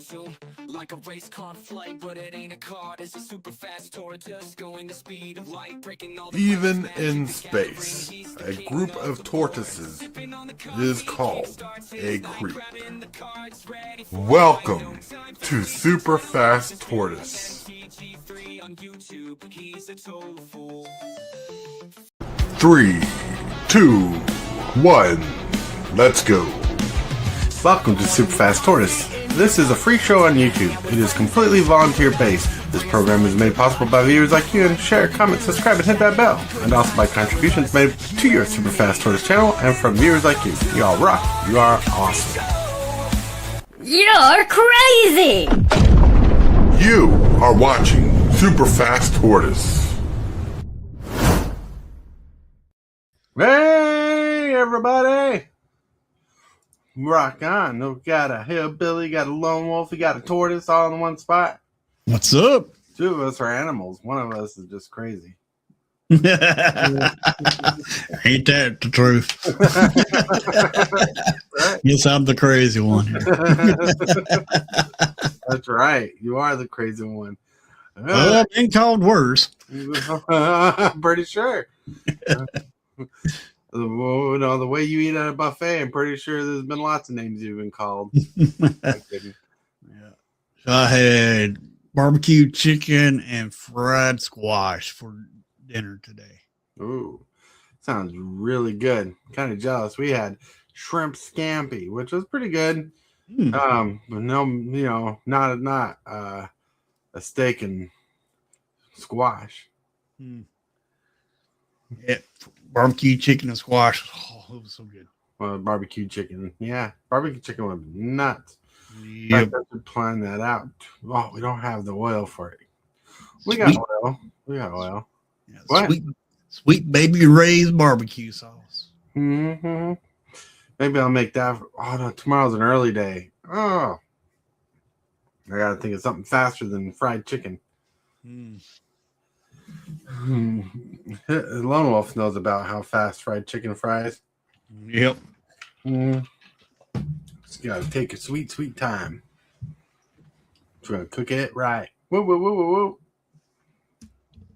potential. Like a race car flight, but it ain't a car. It's a super fast tortoise going the speed of light, breaking all the Even in space, a group of tortoises is called a creep. Welcome to Super Fast Tortoise. 3, 2, 1, let's go. Welcome to Super Fast Tortoise. This is a free show on YouTube. It is completely volunteer based. This program is made possible by viewers like you, and share, comment, subscribe, and hit that bell. And also by contributions made to your Super Fast Tortoise channel and from viewers like you. You all rock. You are awesome. You're crazy! You are watching Super Fast Tortoise. Hey, everybody! Rock on. We got a hillbilly, got a lone wolf, we got a tortoise all in one spot. What's up? Two of us are animals. One of us is just crazy. Ain't that the truth? Right? Yes, I'm the crazy one here. That's right. You are the crazy one. Well, I've been called worse. I'm pretty sure. The way you eat at a buffet, I'm pretty sure there's been lots of names you've been called. I'm kidding. Yeah. So I had barbecue chicken and fried squash for dinner today. Ooh, sounds really good. Kind of jealous. We had shrimp scampi, which was pretty good. But no, not a steak and squash. Yeah, barbecue chicken and squash. Oh, it was so good. Well, barbecue chicken. Yeah, barbecue chicken was nuts. Yep. I should plan that out. Oh, we don't have the oil for it. We Sweet. got oil. We got oil. Yeah, What? sweet baby Ray's barbecue sauce. Mm-hmm. Maybe I'll make that. Oh no, tomorrow's an early day. Oh, I gotta think of something faster than fried chicken. Lone Wolf knows about how fast fried chicken fries. Yep. Just gotta take a sweet time. We're gonna cook it right. Woo woo woo woo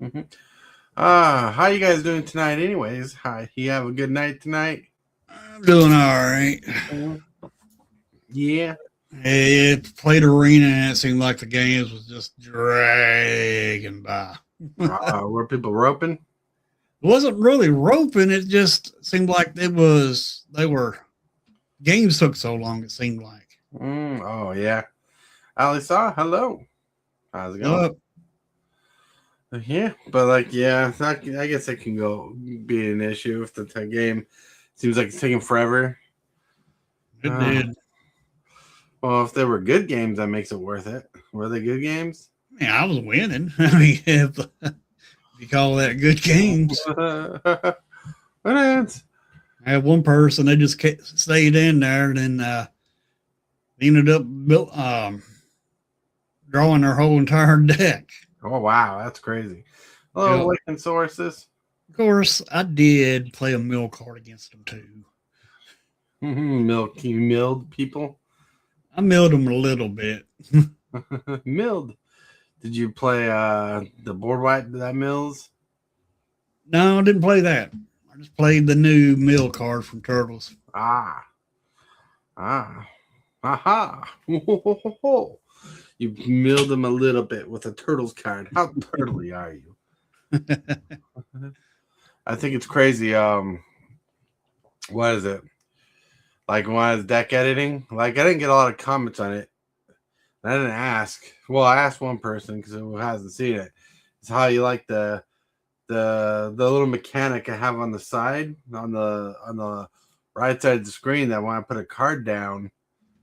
woo. How you guys doing tonight? Anyways, hi. You have a good night tonight. I'm doing all right. Yeah. Hey, played arena and it seemed like the games was just dragging by. Were people roping? It wasn't really roping. It just seemed like games took so long. It seemed like. Oh yeah. Alisa, hello. How's it going? Yeah, but I guess it can be an issue if the game seems like it's taking forever. It did. Well, if they were good games, that makes it worth it. Were they good games? Yeah, I was winning. I mean, if you call that good games. What else? I had one person, they just stayed in there and then ended up drawing their whole entire deck. Oh, wow. That's crazy. Hello, Awakened Sources. Of course, I did play a mill card against them too. You milled people? I milled them a little bit. Milled. Did you play the board wipe that mills? No, I didn't play that. I just played the new mill card from Turtles. Aha. You milled them a little bit with a Turtles card. How turtly are you? I think it's crazy. What is it? Like when I was deck editing, I didn't get a lot of comments on it. I didn't ask. Well, I asked one person because who hasn't seen it. It's how you like the little mechanic I have on the side on the right side of the screen that when I put a card down,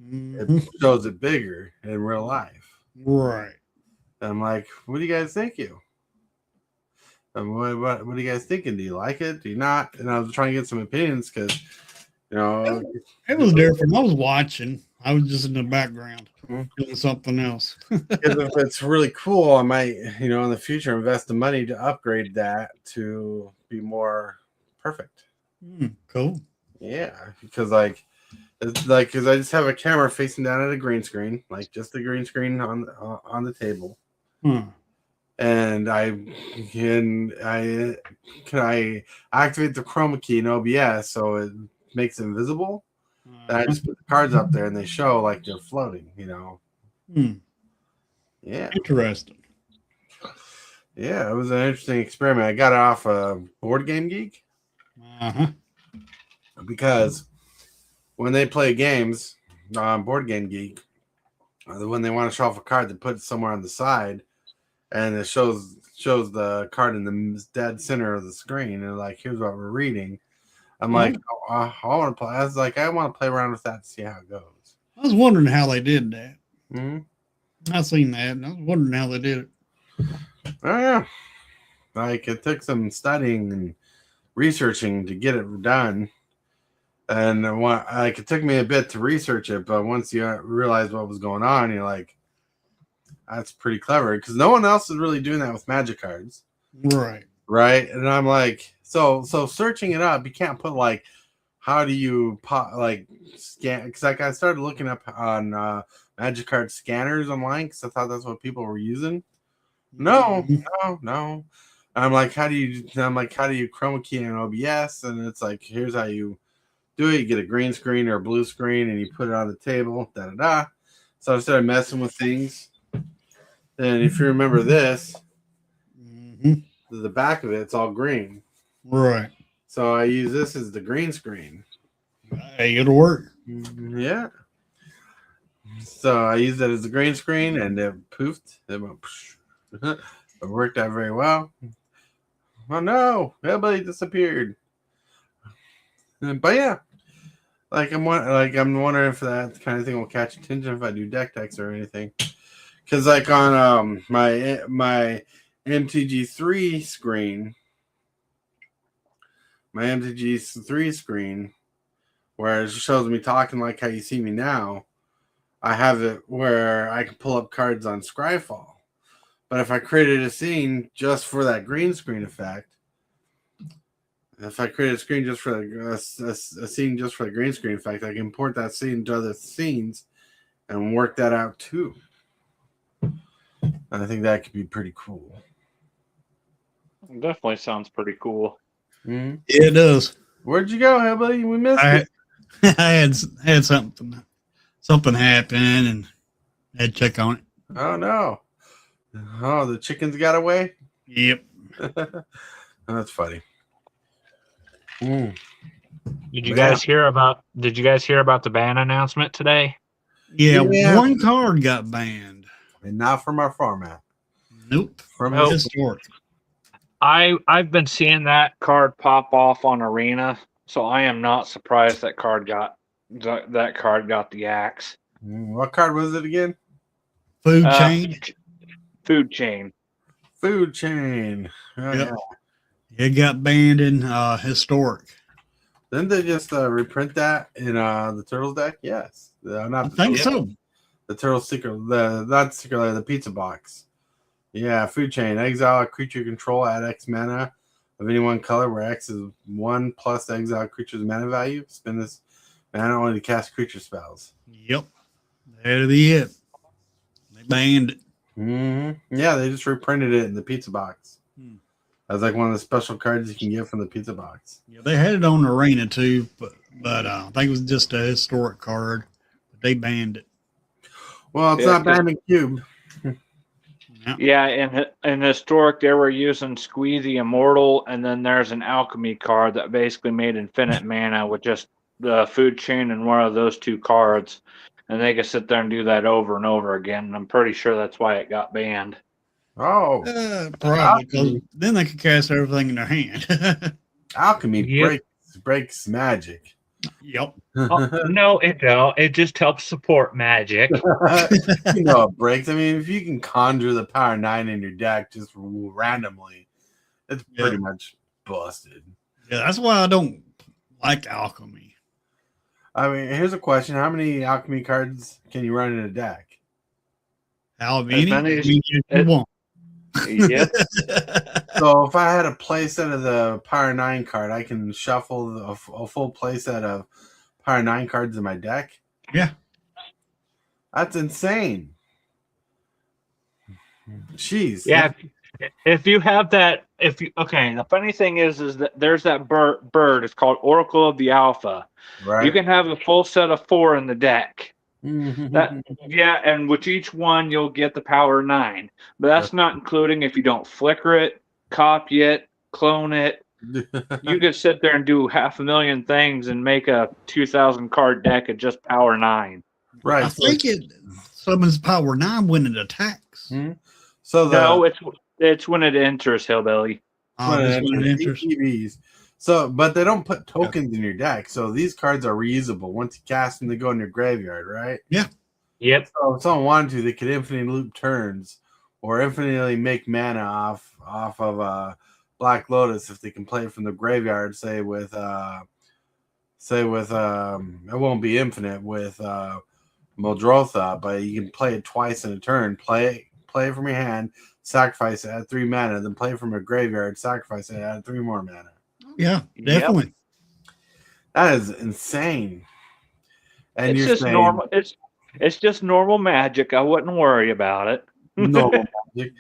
it shows it bigger in real life. Right. And I'm like, what do you guys think? What are you guys thinking? Do you like it? Do you not? And I was trying to get some opinions because, it was different. I was watching. I was just in the background doing something else. Because if it's really cool, I might, in the future, invest the money to upgrade that to be more perfect. Cool. Yeah, because It's like because I just have a camera facing down at a green screen, like just the green screen on the table, and I activate the chroma key in OBS so it makes it invisible. And I just put the cards up there and they show like they're floating, Yeah. Interesting. Yeah, it was an interesting experiment. I got it off a Board Game Geek because when they play games on Board Game Geek, when they want to show off a card, they put it somewhere on the side, and it shows the card in the dead center of the screen, and like, here's what we're reading. I'm like, I want to play. I was like, I want to play around with that to see how it goes. I was wondering how they did that. Mm-hmm. I seen that, and I was wondering how they did it. Oh yeah, like it took some studying and researching to get it done, and it took me a bit to research it, but once you realize what was going on, you're like, that's pretty clever because no one else is really doing that with Magic cards, right? And I'm like, so searching it up, you can't put like, how do you scan? Because like I started looking up on Magic card scanners online because I thought that's what people were using. No. I'm like, how do you chroma key in OBS? And it's like, here's how you do it. You get a green screen or a blue screen and you put it on the table, So I started messing with things. And if you remember this, the back of it's all green. Right. So I use this as the green screen. Hey, it'll work. Yeah. So I used it as the green screen and it poofed. It went it worked out very well. Oh no, everybody disappeared. But yeah, I'm wondering if that kind of thing will catch attention if I do deck techs or anything. Because like on my MTG3 screen, where it shows me talking like how you see me now, I have it where I can pull up cards on Scryfall. But if I created a scene just for that green screen effect, if I create a scene just for the green screen effect, I can import that scene to other scenes and work that out too. And I think that could be pretty cool. It definitely sounds pretty cool. Mm-hmm. Yeah, it does. Where'd you go, everybody? We missed it. I had something happen and I had to check on it. Oh no. Oh, the chickens got away? Yep. That's funny. Did you guys hear about the ban announcement today? Yeah, one card got banned. And not from our format. Nope. From Historic. I've been seeing that card pop off on Arena, so I am not surprised that card got the axe. What card was it again? Food chain. Food chain. Food chain. Oh, yep. Yeah. It got banned in Historic. Didn't they just reprint that in the Turtles deck? Yes. I think so. The Turtle sticker, the pizza box. Yeah, food chain. Exile a creature control at X mana of any one color where X is 1 plus the exile creature's mana value. Spend this mana only to cast creature spells. Yep. That'll be it. They banned it. Mm-hmm. Yeah, they just reprinted it in the pizza box. That's like one of the special cards you can get from the pizza box. Yeah, they had it on Arena too, but I think it was just a Historic card. But they banned it. Well, it's not banned in Cube. Yeah, in Historic, they were using Squeezy Immortal, and then there's an Alchemy card that basically made infinite mana with just the food chain and one of those two cards. And they could sit there and do that over and over again. And I'm pretty sure that's why it got banned. Oh. Probably. Because then they could cast everything in their hand. Alchemy breaks magic. Yep. No, it don't. It just helps support magic. It breaks. I mean, if you can conjure the power 9 in your deck just randomly, it's pretty much busted. Yeah, that's why I don't like Alchemy. I mean, here's a question. How many Alchemy cards can you run in a deck? How many? You want. Yep. So if I had a playset of the Power 9 card, I can shuffle a full playset of Power 9 cards in my deck. Yeah. That's insane. Jeez. Yeah, if you have that, okay, the funny thing is that there's that bird. It's called Oracle of the Alpha. Right. You can have a full set of 4 in the deck. That Mhm. yeah, and with each one you'll get the power 9, but that's not including if you don't flicker it, copy it, clone it. You could sit there and do 500,000 things and make a 2,000 card deck at just power 9. Right. I think it summons power 9 when it attacks. So No, it's when it enters, Hillbilly. Just when it enters. ETBs. So, but they don't put tokens in your deck. So these cards are reusable. Once you cast them, they go in your graveyard, right? Yeah. Yep. So if someone wanted to, they could infinitely loop turns or infinitely make mana off of Black Lotus if they can play it from the graveyard. Say with it won't be infinite with Muldrotha, but you can play it twice in a turn. Play it from your hand, sacrifice it, add 3 mana, then play it from a graveyard, sacrifice it, add 3 more mana. Yeah, definitely. Yep. That is insane. And It's you're just saying normal. It's just normal magic. I wouldn't worry about it. normal magic.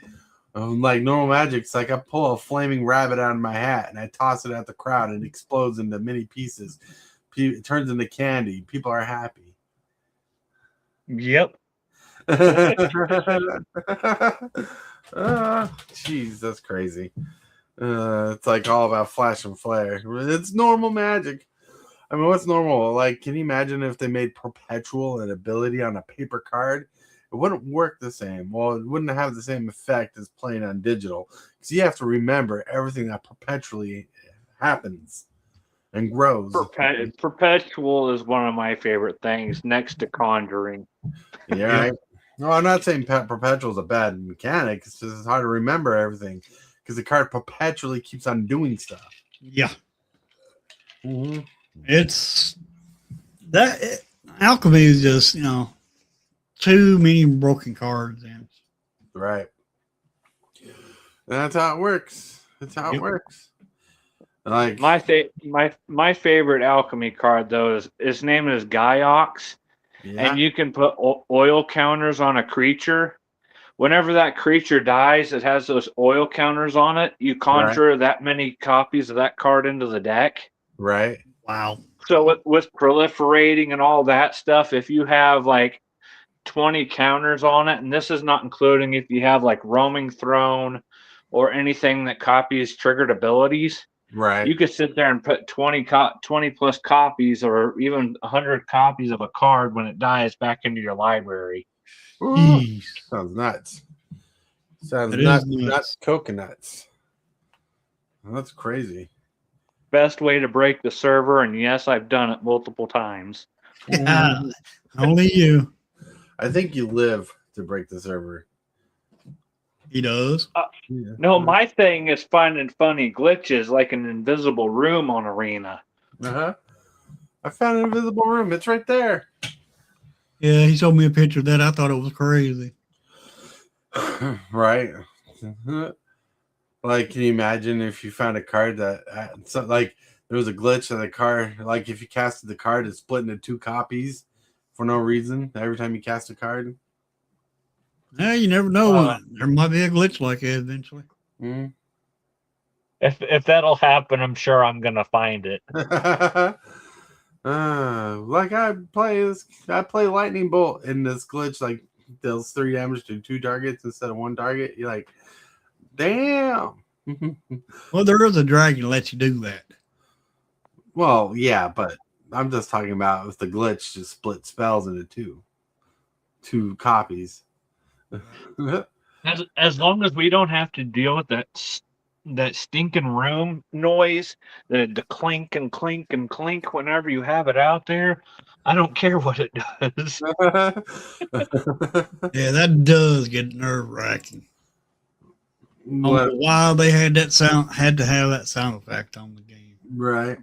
Like normal magic, it's like I pull a flaming rabbit out of my hat and I toss it at the crowd and it explodes into many pieces. It turns into candy. People are happy. Yep. Jeez, that's crazy. It's like all about flash and flare. It's normal magic. I mean, what's normal? Like, can you imagine if they made perpetual an ability on a paper card? It wouldn't work the same. Well, it wouldn't have the same effect as playing on digital. Because you have to remember everything that perpetually happens and grows. Perpetual is one of my favorite things next to Conjuring. Yeah, right? No, I'm not saying perpetual is a bad mechanic. It's just hard to remember everything because the card perpetually keeps on doing stuff. Yeah. Mm-hmm. It's that alchemy is just, too many broken cards and Right. That's how it works. That's how it works. Like My favorite alchemy card though is his name is Gyox, and you can put oil counters on a creature. Whenever that creature dies, it has those oil counters on it. You conjure that many copies of that card into the deck. Right. wow. So with proliferating and all that stuff, if you have like 20 counters on it, and this is not including if you have like roaming throne or anything that copies triggered abilities, right, you could sit there and put 20 plus copies or even 100 copies of a card when it dies back into your library. Jeez. Sounds nuts. Sounds It nuts. is nuts. Nuts coconuts. That's crazy. Best way to break the server, and yes, I've done it multiple times. Yeah, only you. I think you live to break the server. He does. Yeah. No, my thing is finding funny glitches like an invisible room on Arena. Uh-huh. I found an invisible room. It's right there. Yeah, he showed me a picture of that. I thought it was crazy. Right. Like, can you imagine if you found a card that, like, there was a glitch in the card, like, if you casted the card, it split into 2 copies for no reason every time you cast a card? Yeah, you never know. There might be a glitch like that eventually. Mm-hmm. If that'll happen, I'm sure I'm gonna find it. Like I play lightning bolt in this glitch, like deals 3 damage to 2 targets instead of 1 target. You're like, damn. Well, there is a dragon that lets you do that. Well, yeah, but I'm just talking about if the glitch just split spells into 2 copies. As long as we don't have to deal with that stinking room noise, the clink and clink and clink whenever you have it out there, I don't care what it does. Yeah, that does get nerve wracking. I don't know why they had to have that sound effect on the game. Right.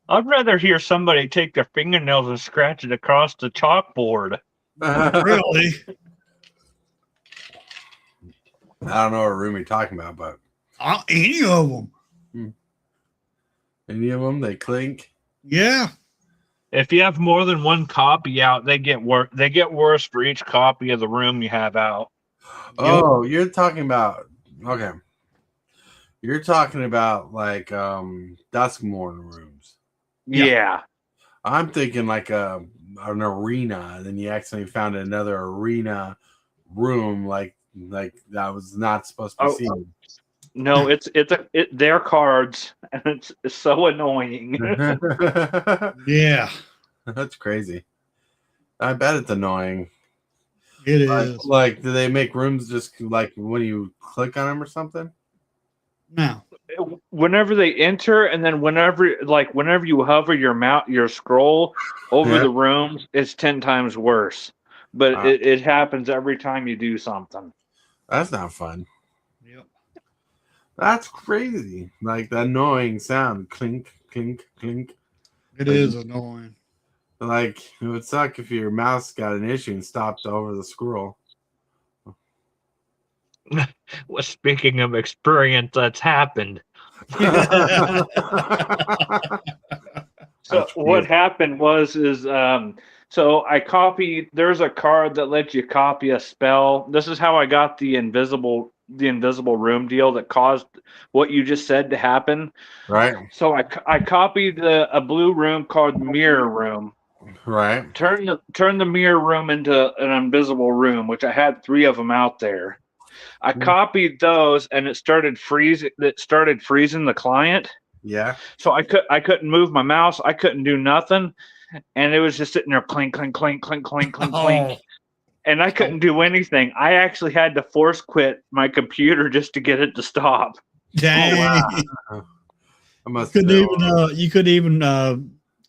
I'd rather hear somebody take their fingernails and scratch it across the chalkboard. Really? I don't know what room you're talking about, but Any of them. Any of them? They clink. Yeah. If you have more than one copy out, they get worse. They get worse for each copy of the room you have out. Oh, you're talking about okay. You're talking about like Duskmorn rooms. Yeah. I'm thinking like an arena, and then you accidentally found another arena room like that was not supposed to be seen. No, they're cards, and it's so annoying. Yeah. That's crazy. I bet it's annoying. It is. Like, do they make rooms just like when you click on them or something? Now. Whenever they enter, and then whenever you hover your scroll over the rooms, it's 10 times worse. But it happens every time you do something. That's not fun. Yep. That's crazy. Like the annoying sound, clink, clink, clink. It is annoying. Like it would suck if your mouse got an issue and stopped over the scroll. Well, speaking of experience, that's happened. So what happened so I copied. There's a card that lets you copy a spell. This is how I got the invisible room deal that caused what you just said to happen. Right. So I copied a blue room called Mirror Room. Right. Turn the mirror room into an invisible room, which I had 3 of them out there. I copied those, and it started freezing the client. Yeah. So I couldn't move my mouse. I couldn't do nothing, and it was just sitting there clink, clink, clink, clink, clink, clink, clink, and I couldn't do anything. I actually had to force quit my computer just to get it to stop. Dang. Oh, wow. You couldn't even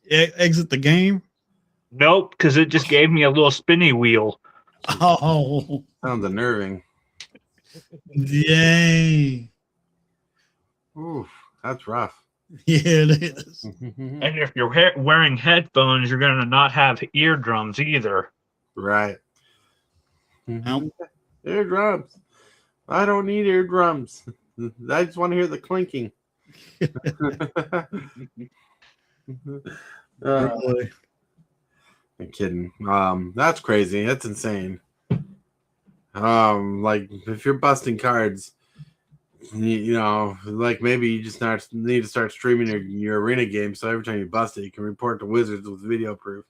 exit the game. Nope, because it just gave me a little spinny wheel. Oh, sounds unnerving. Yay. Ooh, that's rough. Yeah, it is. And if you're wearing headphones, you're going to not have eardrums either. Right. Nope. Eardrums. I don't need eardrums. I just want to hear the clinking. Really. I'm kidding. That's crazy. That's insane. Like if you're busting cards, you know, like maybe you just need to start streaming your arena game, so every time you bust it, you can report to Wizards with video proof.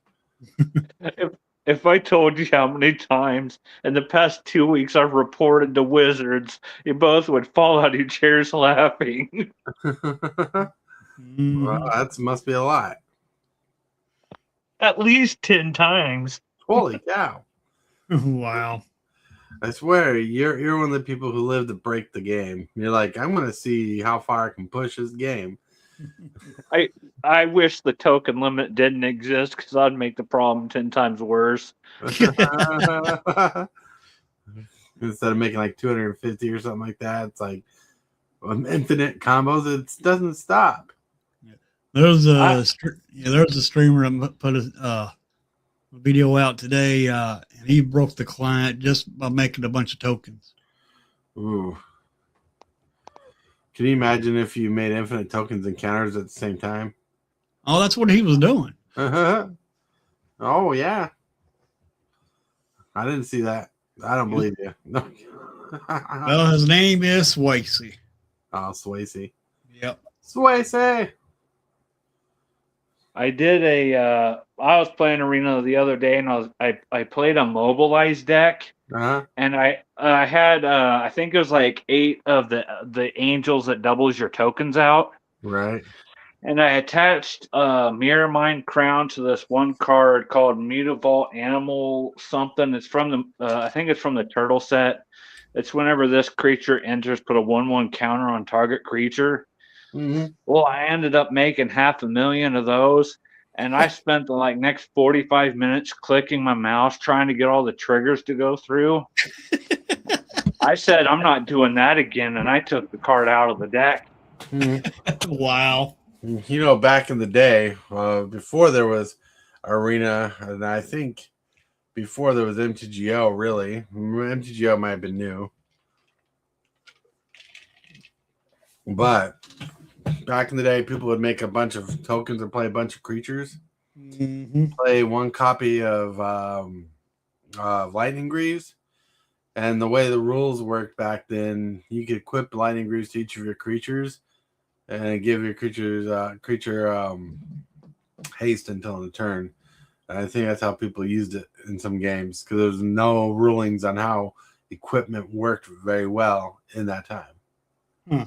If I told you how many times in the past 2 weeks I've reported to Wizards, you both would fall out of your chairs laughing. Well, that must be a lot. At least 10 times. Holy cow. Wow. I swear, you're one of the people who live to break the game. You're like, I'm going to see how far I can push this game. I wish the token limit didn't exist, because I'd make the problem 10 times worse. Instead of making like 250 or something like that, it's like infinite combos. It doesn't stop. There's a streamer that put a video out today, and he broke the client just by making a bunch of tokens. Ooh. Can you imagine if you made infinite tokens and counters at the same time? Oh, that's what he was doing. Oh, yeah. I didn't see that. I don't believe you. No. Well, his name is Swayze. Oh, Swayze. Yep. Swayze. I did I was playing Arena the other day, and I played a mobilized deck, and I had I think it was like 8 of the angels that doubles your tokens out. Right. And I attached Mirror Mind Crown to this one card called Mutavault Animal something. It's from the I think it's from the Turtle set. It's whenever this creature enters, put a 1/1 counter on target creature. Mm-hmm. Well, I ended up making 500,000 of those, and I spent the next 45 minutes clicking my mouse trying to get all the triggers to go through. I said, I'm not doing that again, and I took the card out of the deck. Mm-hmm. Wow. You know, back in the day, before there was Arena, and I think before there was MTGO, really. MTGO might have been new. But back in the day, people would make a bunch of tokens and play a bunch of creatures. Mm-hmm. Play one copy of Lightning Greaves. And the way the rules worked back then, you could equip Lightning Greaves to each of your creatures and give your creature haste until the turn. And I think that's how people used it in some games because there's no rulings on how equipment worked very well in that time. Hmm.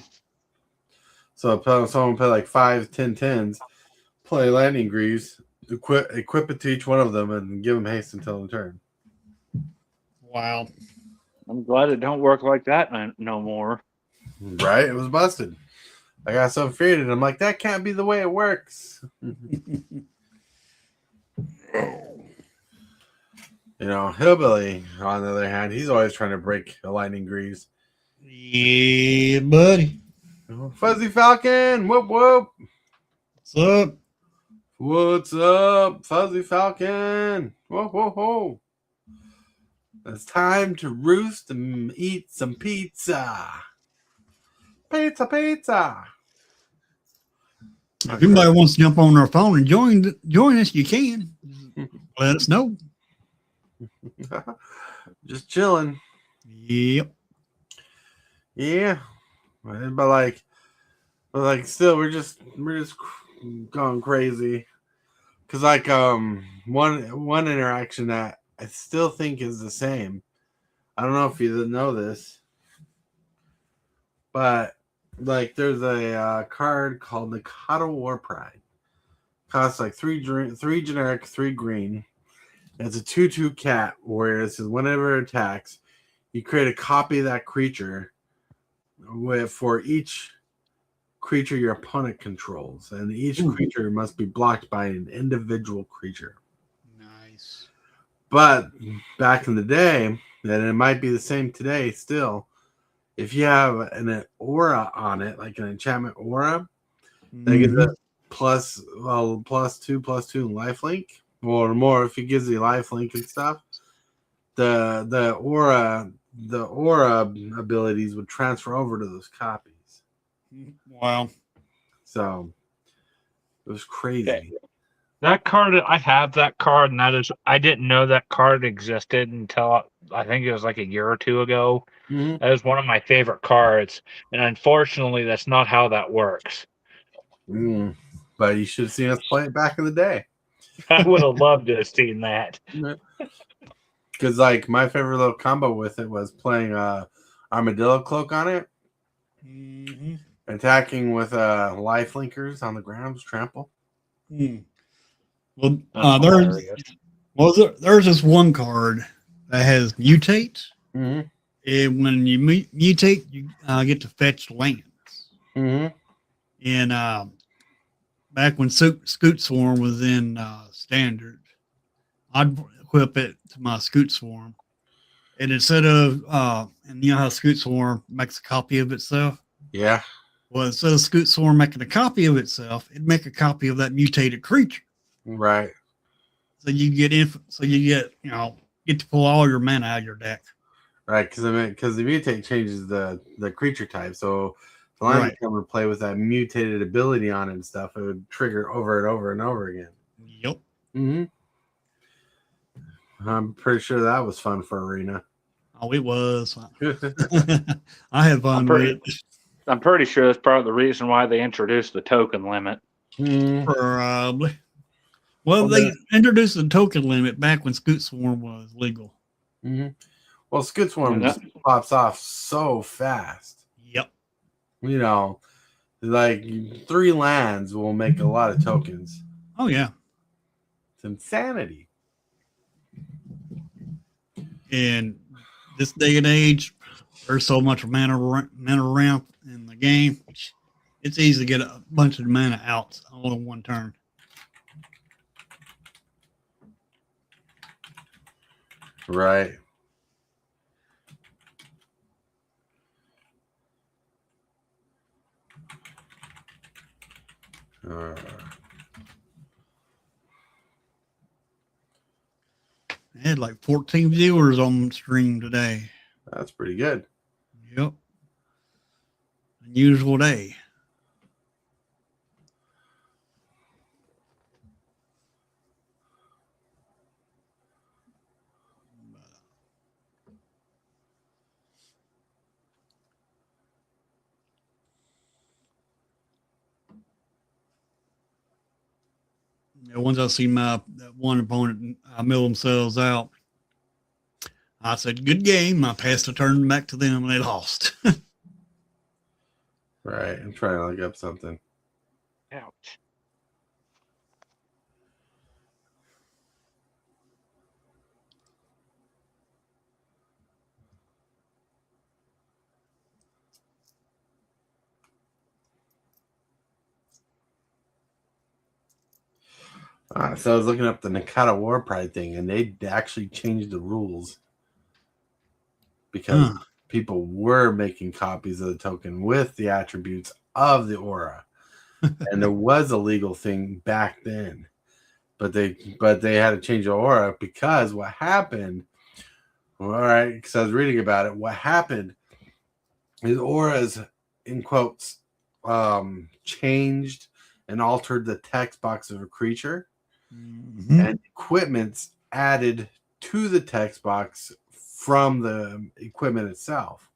So if someone play like 5, 10 tens, play Lightning Greaves, equip it to each one of them, and give them haste until the turn. Wow. I'm glad it don't work like that no more. Right? It was busted. I got so infuriated. I'm like, that can't be the way it works. Hillbilly, on the other hand, he's always trying to break a Lightning Greaves. Yeah, buddy. Fuzzy Falcon, whoop whoop. What's up? What's up, Fuzzy Falcon? Whoa, whoa, whoa. It's time to roost and eat some pizza. Pizza, pizza. If anybody wants to jump on their phone and join us, you can. Let us know. Just chilling. Yep. Yeah. But still, we're just going crazy. Cause one interaction that I still think is the same. I don't know if you know this, but there's a card called Nikata War Pride. Costs like three generic, 3 green. It's a 2/2 cat where it says whenever it attacks, you create a copy of that creature for each creature your opponent controls, and each creature must be blocked by an individual creature. Nice. But back in the day, and it might be the same today still, if you have an aura on it, like an enchantment aura, they get the +2/+2 lifelink, or more if it gives you lifelink and stuff. The aura abilities would transfer over to those copies. Wow. So it was crazy. Okay. That card, I have that card, and I didn't know that card existed until I think it was like a year or two ago. Mm-hmm. That was one of my favorite cards, and unfortunately, that's not how that works. But you should have seen us play it back in the day. I would have loved to have seen that. Because my favorite little combo with it was playing Armadillo Cloak on it, attacking with life linkers on the ground, trample. Well, there's this one card that has mutate, and when you mutate, you get to fetch lands. And back when Scoot Swarm was in standard, I'd equip it to my Scoot Swarm, and instead of and you know how Scoot Swarm makes a copy of itself. Yeah. Well, instead of Scoot Swarm making a copy of itself, it'd make a copy of that mutated creature. Right. So you get get to pull all your mana out of your deck. Right, because the mutate changes the creature type. So if the line would play with that mutated ability on it and stuff, it would trigger over and over and over again. Yep. I'm pretty sure that was fun for Arena. Oh, it was. I had fun with it. I'm pretty sure that's part of the reason why they introduced the token limit. Probably. Well, they introduced the token limit back when Scoot Swarm was legal. Well, Scoot Swarm just pops off so fast. Yep. 3 lands will make a lot of tokens. Oh, yeah. It's insanity. In this day and age, there's so much mana around in the game. It's easy to get a bunch of mana out all in one turn. Right. I had like 14 viewers on stream today. That's pretty good. Yep. Unusual day. Once I see that one opponent mill themselves out, I said, "Good game." I passed the turn back to them, and they lost. Right. I'm trying to look up something. Ouch. So I was looking up the Nakata War Pride thing, and they actually changed the rules because people were making copies of the token with the attributes of the aura, and there was a legal thing back then. But they had to change the aura because what happened. All right, because I was reading about it. What happened is auras, in quotes, changed and altered the text box of a creature. Mm-hmm. And equipments added to the text box from the equipment itself.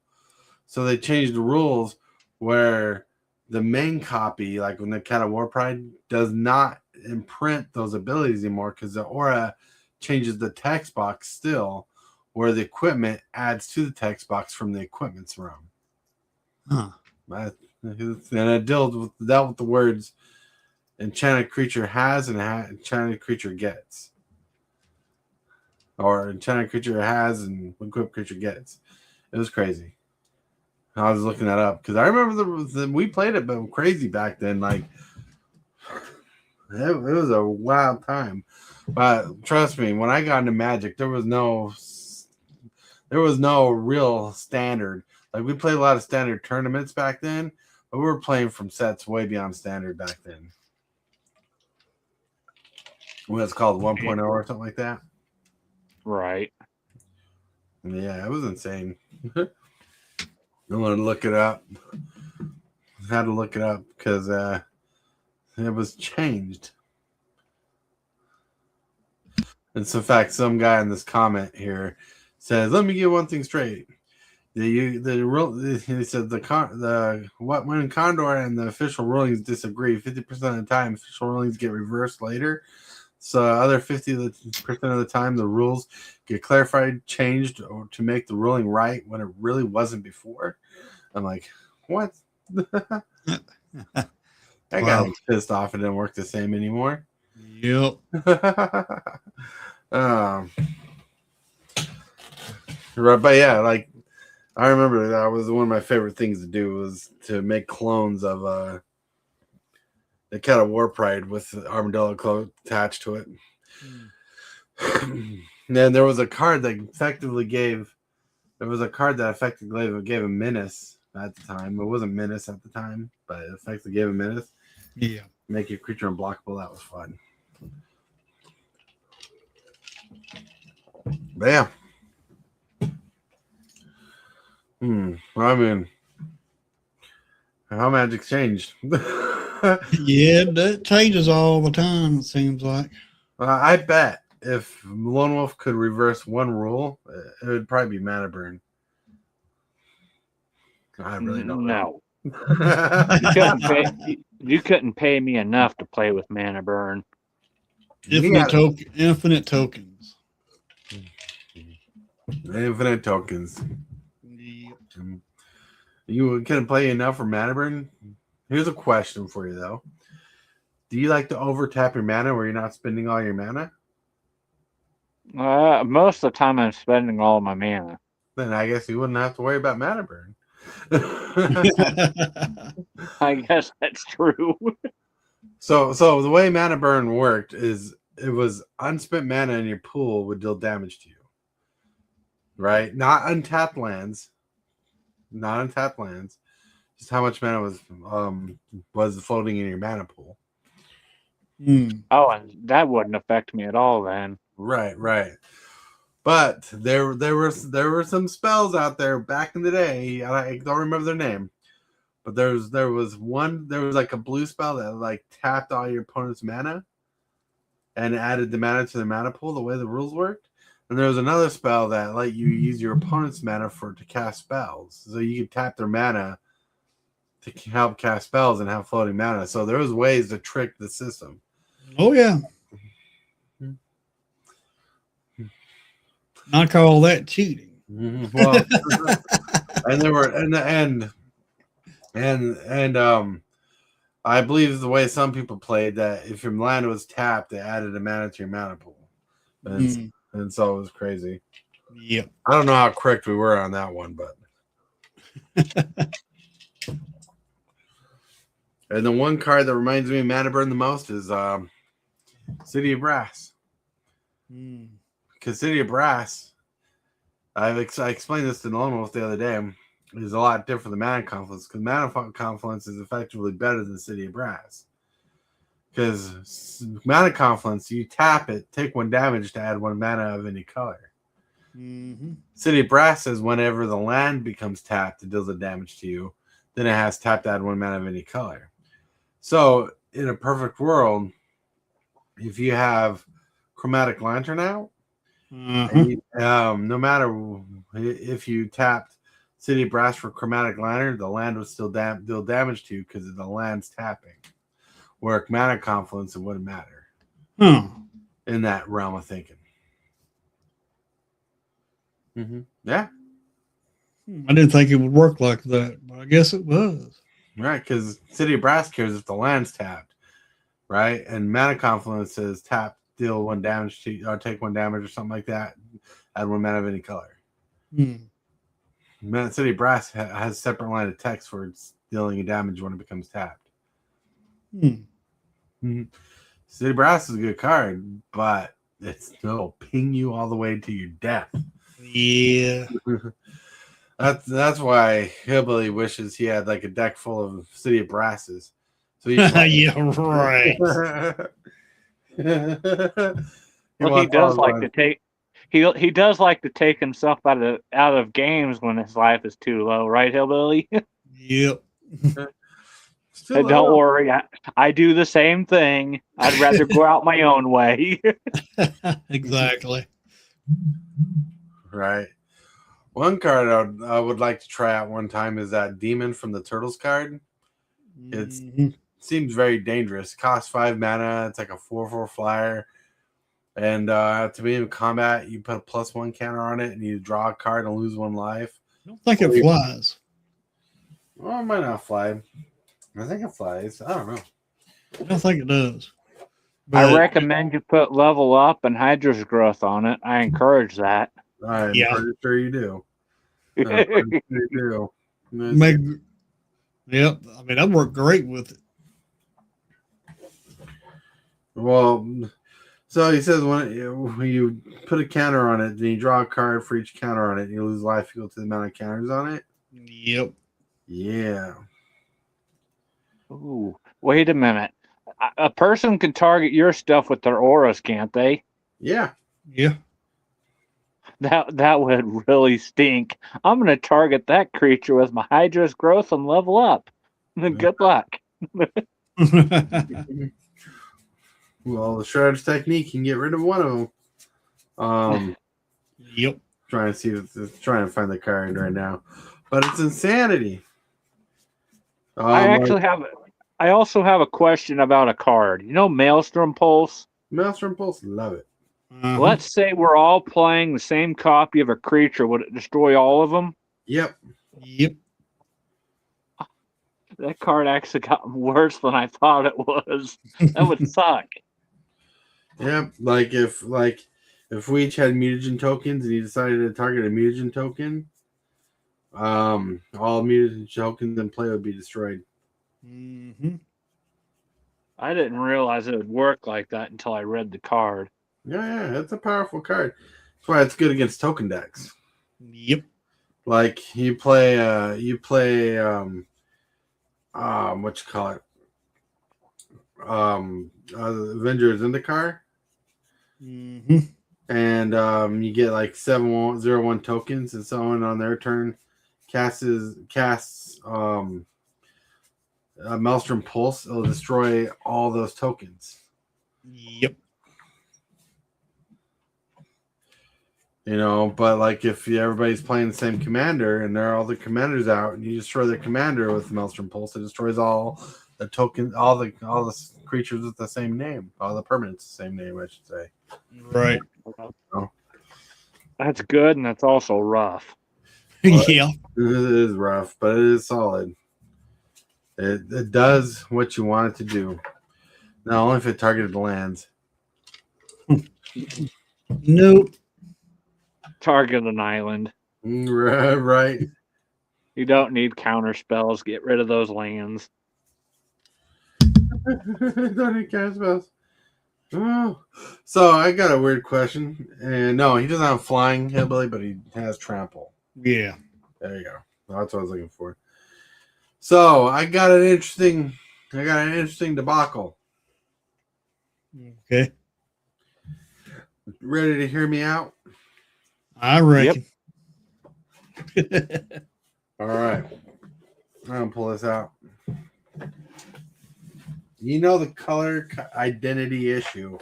So they changed the rules where the main copy, like when the Cat of War Pride, does not imprint those abilities anymore because the aura changes the text box still, where the equipment adds to the text box from the equipment's realm. Huh. And it dealt with the words enchanted creature has and enchanted creature gets, or enchanted creature has and equipped creature gets. It was crazy. I was looking that up because I remember we played it, but crazy back then. Like it was a wild time. But trust me, when I got into Magic, there was no real standard. Like we played a lot of standard tournaments back then, but we were playing from sets way beyond standard back then. What it's called 1.0 or something like that. Right. Yeah, it was insane. I wanted to look it up. I had to look it up because it was changed. And so, in fact, some guy in this comment here says, "Let me get one thing straight. He said when Condor and the official rulings disagree, 50% of the time official rulings get reversed later. So other 50% of the time the rules get clarified, changed, or to make the ruling right when it really wasn't before." I'm like, what? That guy was pissed off. It didn't work the same anymore. Yep. Right, but yeah, like I remember that was one of my favorite things to do was to make clones of the Cat of War Pride with the armadillo clone attached to it. Then there was a card that effectively gave a menace at the time. It wasn't menace at the time, but it effectively gave a menace. Yeah. Make your creature unblockable. That was fun. But yeah. Well, I mean, how Magic's changed. Yeah, that changes all the time, it seems like. I bet if Lone Wolf could reverse one rule, it would probably be mana burn. I really don't know. You couldn't pay me enough to play with mana burn. Infinite tokens. Infinite tokens. Yep. You couldn't play enough for mana burn? Here's a question for you, though. Do you like to overtap your mana where you're not spending all your mana? Most of the time I'm spending all my mana. Then I guess you wouldn't have to worry about mana burn. I guess that's true. So the way mana burn worked is it was unspent mana in your pool would deal damage to you. Right? Not untapped lands. Just how much mana was floating in your mana pool. Oh, and that wouldn't affect me at all then. Right. But there were some spells out there back in the day. I don't remember their name, but there was like a blue spell that like tapped all your opponent's mana and added the mana to the mana pool the way the rules worked. And there was another spell that let you use your opponent's mana to cast spells, so you could tap their mana to help cast spells and have floating mana. So there was ways to trick the system. Oh yeah. I call that cheating. Well, and there were and I believe the way some people played that if your land was tapped, they added a mana to your mana pool, and so it was crazy. Yep. I don't know how correct we were on that one, but and the one card that reminds me of Mana Burn the most is City of Brass. Because City of Brass, I explained this to Normal the other day, is a lot different than Mana Confluence, because Mana Confluence is effectively better than City of Brass. Because Mana Confluence, you tap it, take 1 damage to add 1 mana of any color. City of Brass says whenever the land becomes tapped, it deals a damage to you. Then it has tapped to add 1 mana of any color. So, in a perfect world, if you have Chromatic Lantern out, no matter if you tapped City of Brass for Chromatic Lantern, the land would still deal damage to you because the land's tapping. Where Mana Confluence, it wouldn't matter. In that realm of thinking. Yeah. I didn't think it would work like that, but I guess it was. Right, because City of Brass cares if the land's tapped, right? And Mana Confluence says tap, deal 1 damage to you, or take 1 damage or something like that. Add 1 mana of any color. City of Brass has a separate line of text for it's dealing a damage when it becomes tapped. City of Brass is a good card, but it's still ping you all the way to your death. Yeah. That's why Hillbilly wishes he had like a deck full of City of Brasses. So he Yeah, right. Well, he does like to take he does like to take himself out of games when his life is too low, right, Hillbilly? Yep. Don't worry, I do the same thing. I'd rather go out my own way. Exactly. Right. One card I would like to try out one time is that Demon from the Turtles card. It seems very dangerous. Costs 5 mana. It's like a 4/4 flyer. And to be in combat, you put a +1 counter on it, and you draw a card and lose 1 life. I don't think it flies. Well, it might not fly. I think it flies. I don't know. I don't think it does. But I recommend you put Level Up and Hydra's Growth on it. I encourage that. I'm pretty sure you do. Yep. Yep. I mean, that worked great with it. Well, so he says when you put a counter on it, then you draw a card for each counter on it, and you lose life equal to the amount of counters on it. Yep. Yeah. Ooh, wait a minute. A person can target your stuff with their auras, can't they? Yeah. Yeah. That would really stink. I'm going to target that creature with my Hydra's Growth and Level Up. Good luck. Well, the Shredder's Technique can get rid of one of them. Yep. Trying to find the card right now, but it's insanity. I also have a question about a card. You know, Maelstrom Pulse. Maelstrom Pulse, love it. Let's say we're all playing the same copy of a creature. Would it destroy all of them? Yep. That card actually got worse than I thought it was. That would suck. Yep. Like if we each had mutagen tokens and you decided to target a mutagen token, all mutagen tokens in play would be destroyed. I didn't realize it would work like that until I read the card. Yeah, it's a powerful card. That's why it's good against token decks. Yep. Like you play what you call it? Avengers Zendikar. And you get like 7/1 tokens, and someone on their turn casts Maelstrom Pulse. It'll destroy all those tokens. Yep. You know, but like if everybody's playing the same commander and they're all the commanders out, and you destroy their commander with Maelstrom Pulse, it destroys all the tokens, all the creatures with the same name, all the permanents the same name, I should say. Right. That's good, and that's also rough. Yeah. It is rough, but it is solid. It does what you want it to do. Now, only if it targeted lands. Nope. Target an island. Right. You don't need counter spells. Get rid of those lands. Don't need cast spells. Oh. So I got a weird question. And no, he doesn't have flying hillbilly, but he has trample. Yeah. There you go. That's what I was looking for. So I got an interesting debacle. Okay. Ready to hear me out? I reckon. All right. I'm gonna pull this out. You know the color identity issue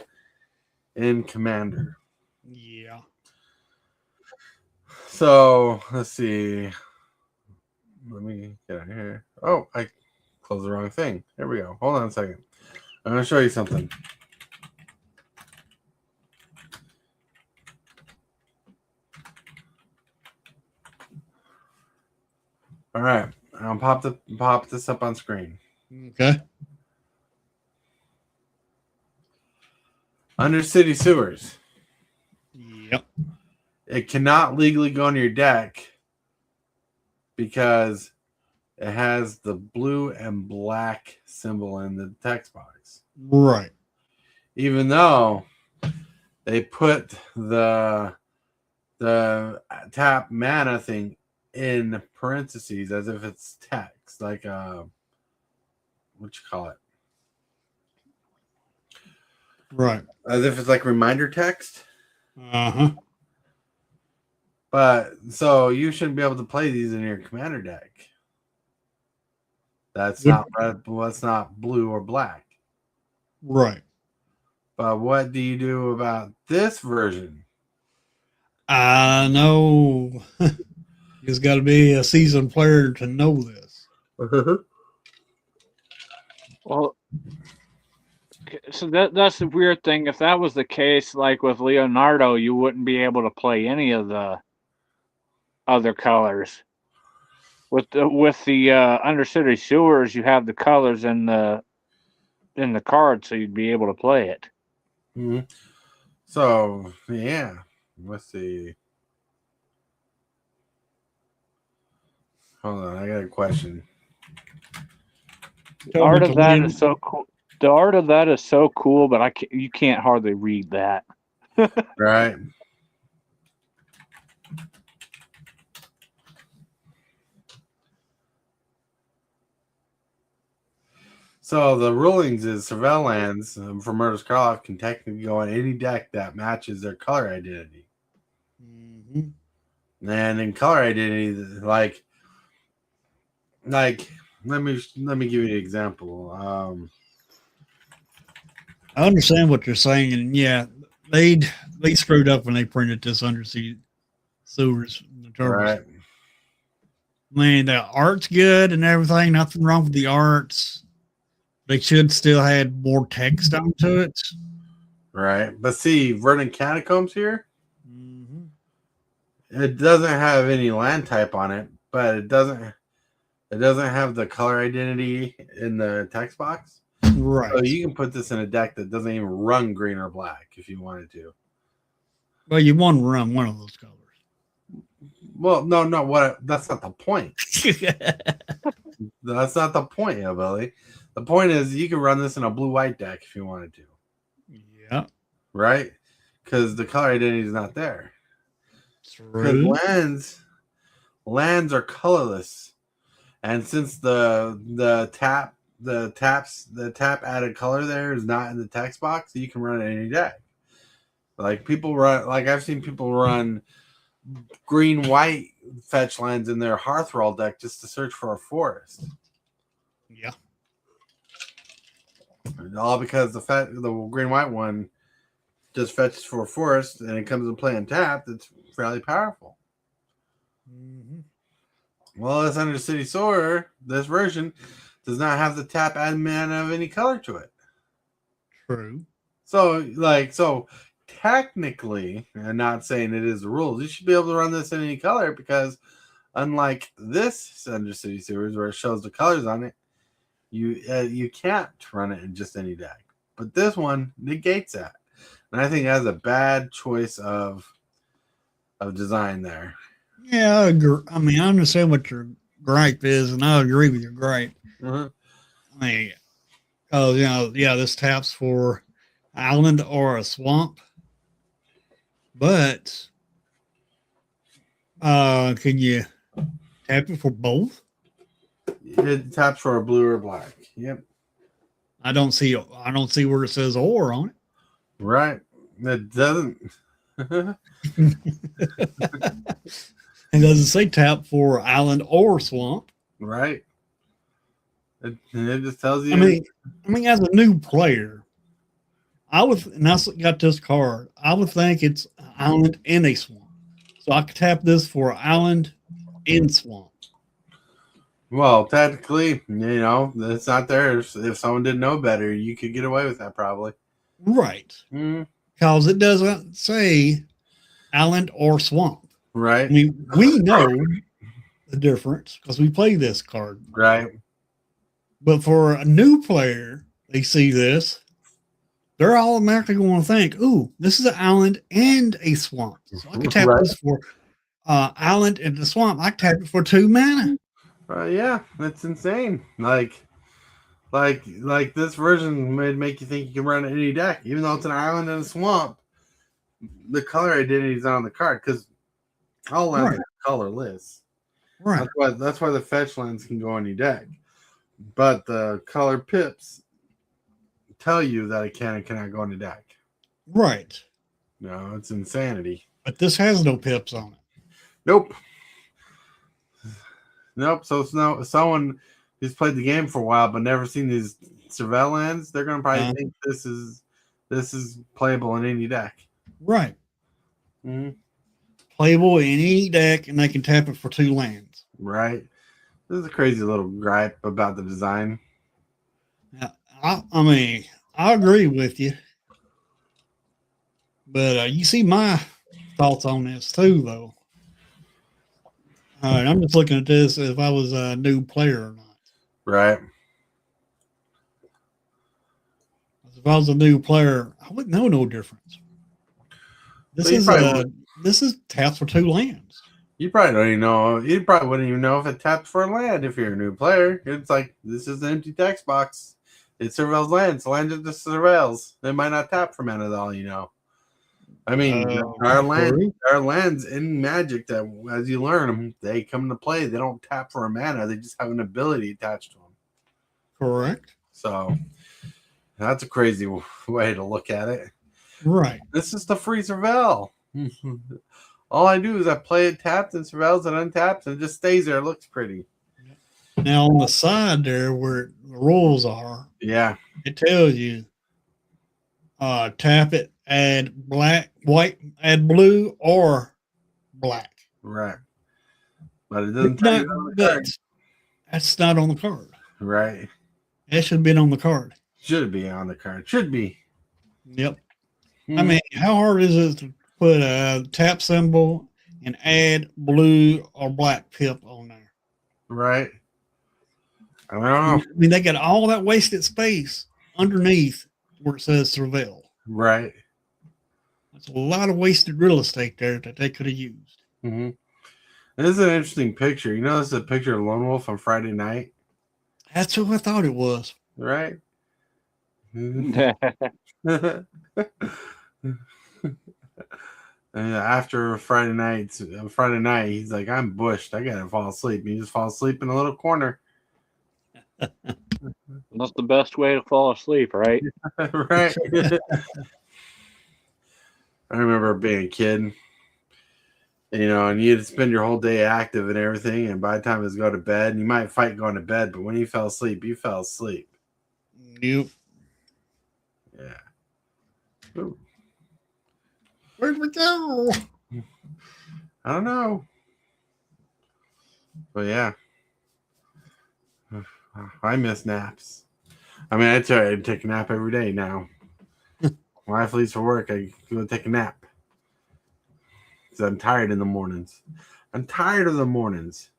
in Commander. Yeah. So let's see. Let me get out here. Oh, I closed the wrong thing. There we go. Hold on a second. I'm gonna show you something. All right. I'll pop this up on screen. Okay. Under city sewers, Yep. it cannot legally go in your deck because it has the blue and black symbol in the text box. Right. Even though they put the tap mana thing in parentheses as if it's text, like what you call it? Right. As if it's like reminder text. Uh-huh. But so you shouldn't be able to play these in your commander deck. That's not red, that's not blue or black. Right. But what do you do about this version? I know. You just got to be a seasoned player to know this. Well, so that's the weird thing. If that was the case, like with Leonardo, you wouldn't be able to play any of the other colors. With the Undercity Sewers, you have the colors in the card, so you'd be able to play it. Mm-hmm. So yeah, let's see. Hold on, I got a question. The art of that is so cool. The art of that is so cool, but you can't hardly read that. Right. So the rulings is surveil lands from Murder's Karloff can technically go on any deck that matches their color identity. Mm-hmm. And in color identity, like let me give you an example. I understand what you're saying, and yeah, they screwed up when they printed this Undersea Sewers. Right. I mean, the art's good and everything. Nothing wrong with the arts. They should still had more text onto it. Right. But see, Verdant Catacombs here, Mm-hmm. it doesn't have any land type on it, but it doesn't have the color identity in the text box. Right. So you can put this in a deck that doesn't even run green or black if you wanted to. Well, you want to run one of those colors. Well, no, that's not the point. That's not the point, Billy. The point is you can run this in a blue-white deck if you wanted to. Yeah. Right? Because the color identity is not there. Because lands are colorless. And since the tap added color there is not in the text box, you can run it in any deck. Like I've seen people run green white fetch lands in their Hearthrall deck just to search for a forest. Yeah. All because the green white one just fetches for a forest and it comes in play untapped. It's fairly powerful. Mm-hmm. Well, this Undercity Soarer, this version, does not have the tap add mana of any color to it. True. So technically, and not saying it is the rules, you should be able to run this in any color because unlike this Thunder City series where it shows the colors on it, you can't run it in just any deck. But this one negates that, and I think it has a bad choice of design there. Yeah, I agree. I mean, I understand what your gripe is, and I agree with your gripe. Uh-huh. I mean, oh, yeah, this taps for island or a swamp, but can you tap it for both? It taps for a blue or black. Yep. I don't see where it says or on it. Right. It doesn't. It doesn't say tap for island or swamp. Right. It just tells you. I mean, as a new player, and I got this card. I would think it's an island and a swamp, so I could tap this for island and swamp. Well, technically, it's not there. If someone didn't know better, you could get away with that probably. Right. Mm, Because it doesn't say island or swamp. right. I mean, we know the difference because we play this card. Right. But for a new player, they see this, they're automatically going to think, ooh, this is an island and a swamp. So I can tap Right. this for island and the swamp. I can tap it for 2 mana. Yeah, that's insane. Like this version would make you think you can run any deck, even though it's an island and a swamp. The color identity is not on the card because all lands are colorless. Right. That's why the fetch lands can go on your deck, but the color pips tell you that it can and cannot go on the deck. Right. No, it's insanity. But this has no pips on it. Nope. So it's someone who's played the game for a while but never seen these surveil lands, they're gonna probably think this is playable in any deck. Right. Mm-hmm. Playable in any deck, and they can tap it for 2 lands. Right. This is a crazy little gripe about the design. I mean, I agree with you. But you see my thoughts on this too, though. All right, I'm just looking at this if I was a new player or not. Right. If I was a new player, I wouldn't know no difference. This is taps for 2 lands. You probably don't even know. You probably wouldn't even know if it taps for a land if you're a new player. It's like this is an empty text box. It surveils lands. Lands are just surveils. They might not tap for mana, all you know. I mean, there are lands in Magic that, as you learn them, they come into play. They don't tap for a mana. They just have an ability attached to them. Correct. So that's a crazy way to look at it. Right. This is the free surveil. All I do is I play it tapped and surveils and untaps and it just stays there. It looks pretty. Now on the side there where the rules are, Yeah, it tells you tap it, add white, add blue or black. right. But it doesn't tell you on the card. That's not on the card. Right. It should have been on the card. Should be on the card. Should be. Yep. I mean, how hard is it to put a tap symbol and add blue or black pip on there? Right. I don't know. I mean, they got all that wasted space underneath where it says surveil. Right. That's a lot of wasted real estate there that they could have used. Mm-hmm. This is an interesting picture. You know, this is a picture of Lone Wolf on Friday night. That's who I thought it was. Right. And after Friday night, he's like, I'm bushed. I gotta fall asleep. He just falls asleep in a little corner. That's the best way to fall asleep, right? Right. I remember being a kid, and you'd spend your whole day active and everything, and by the time it was go to bed, you might fight going to bed, but when you fell asleep, you fell asleep. Yep. Yeah. Ooh. Where'd we go? I don't know. But yeah. I miss naps. I mean, I try to take a nap every day now. When I leave for work, I go take a nap. Because I'm tired in the mornings. I'm tired of the mornings.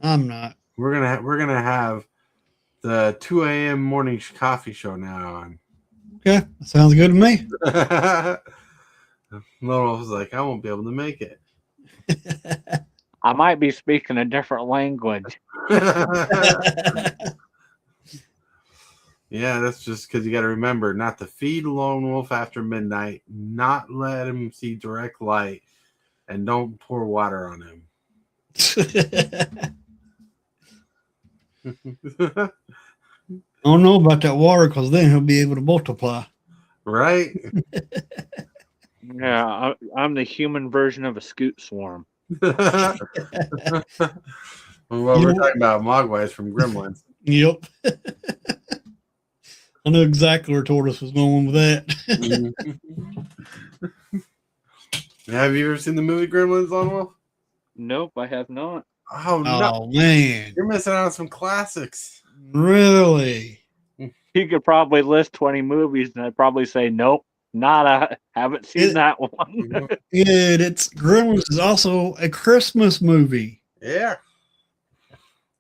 I'm not. We're gonna have the 2 a.m. morning coffee show now on. Okay, that sounds good to me. Laurel was like, I won't be able to make it. I might be speaking a different language. Yeah, that's just because you got to remember not to feed a lone wolf after midnight, not let him see direct light, and don't pour water on him. I don't know about that water because then he'll be able to multiply. Right? Yeah, I'm the human version of a scoot swarm. Well, we're talking about Mogwais from Gremlins. Yep. I know exactly where Tortoise was going with that. Have you ever seen the movie Gremlins, Lone Wolf? Nope, I have not. Oh, no. Oh, man. You're missing out on some classics. Really? You could probably list 20 movies, and I'd probably say nope, nada. Haven't seen that one. It's Gremlins is also a Christmas movie. Yeah.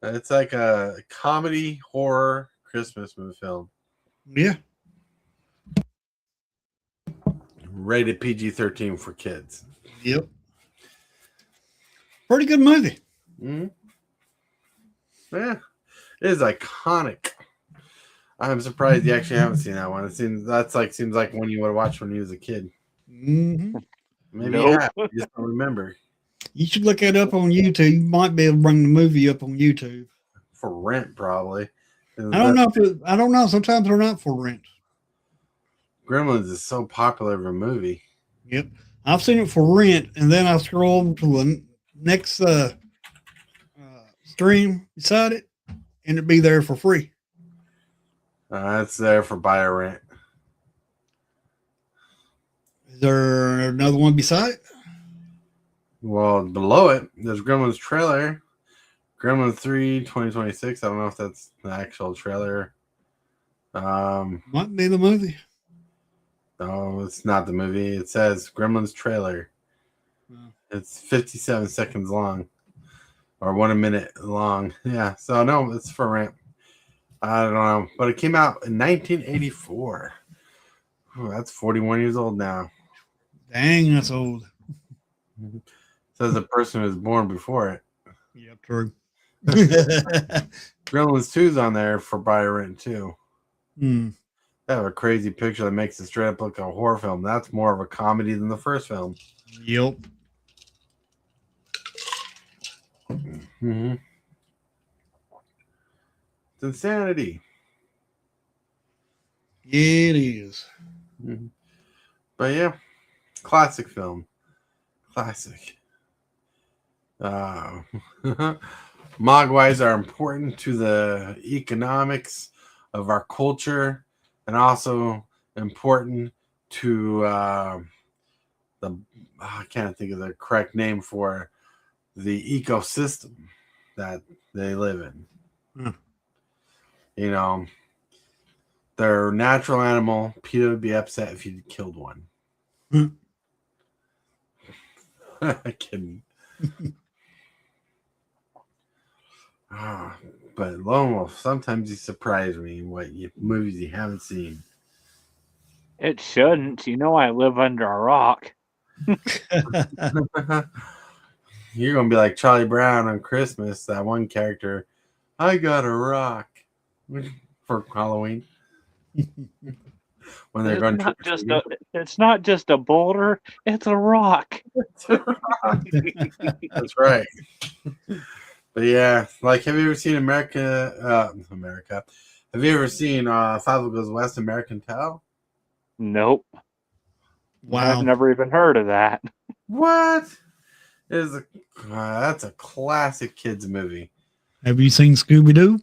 It's like a comedy horror Christmas movie film. Yeah. Rated PG-13 for kids. Yep. Pretty good movie. Mm-hmm. Yeah. It is iconic. I'm surprised you actually haven't seen that one. It seems like one you would have watched when you was a kid. Mm-hmm. Maybe Nope. you have. You just don't remember. You should look it up on YouTube. You might be able to bring the movie up on YouTube. For rent, probably. I don't know. I don't know. Sometimes they're not for rent. Gremlins is so popular of a movie. Yep. I've seen it for rent, and then I scroll over to the next stream beside it, and it'd be there for free. It's there for buy or rent. Is there another one beside it? Well, below it, there's Gremlins trailer. Gremlins 3 2026. I don't know if that's the actual trailer. Might be the movie. No, it's not the movie. It says Gremlins trailer. Oh. It's 57 seconds long. Or 1 minute long. Yeah, so no, it's for rent. I don't know. But it came out in 1984. Ooh, that's 41 years old now. Dang, that's old. Says the person who was born before it. Yep, true. Gremlins 2's on there for buy or rent too. Hmm. They have a crazy picture that makes it straight up look like a horror film. That's more of a comedy than the first film. Yep. Mm-hmm. It's insanity. It is. Mm-hmm. But yeah, classic film. Classic. Mogwais are important to the economics of our culture and also important to the, I can't think of the correct name for the ecosystem that they live in. Hmm. You know, they're a natural animal. PETA would be upset if you killed one. Hmm. Kidding. But Lone Wolf, sometimes you surprise me in movies you haven't seen. It shouldn't. You know I live under a rock. You're gonna be like Charlie Brown on Christmas, that one character. I got a rock for Halloween. When they're going It's not just a boulder, it's a rock. That's right. But yeah, like, have you ever seen America? Have you ever seen Five Goes West, American Tale? Nope. Wow. I've never even heard of that. What? That's a classic kids movie. Have you seen Scooby Doo?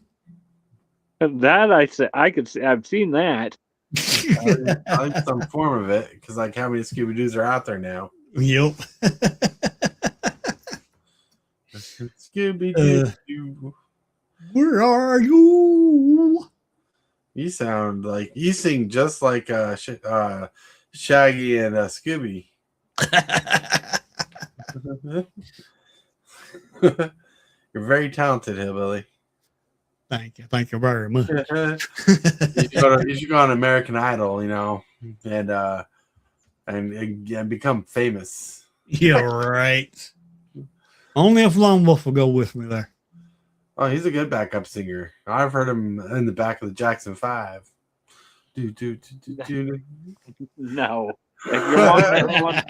That I could see. I've seen that. I like some form of it because, like, how many Scooby Doos are out there now? Yep. Scooby Doo. Where are you? You sound like you sing just like Shaggy and Scooby. You're very talented, hillbilly. Thank you very much. You should go on American Idol, and become famous. Yeah, right. Only if Lone Wolf will go with me there. Oh, he's a good backup singer. I've heard him in the back of the Jackson 5. No. If you're wanting everyone's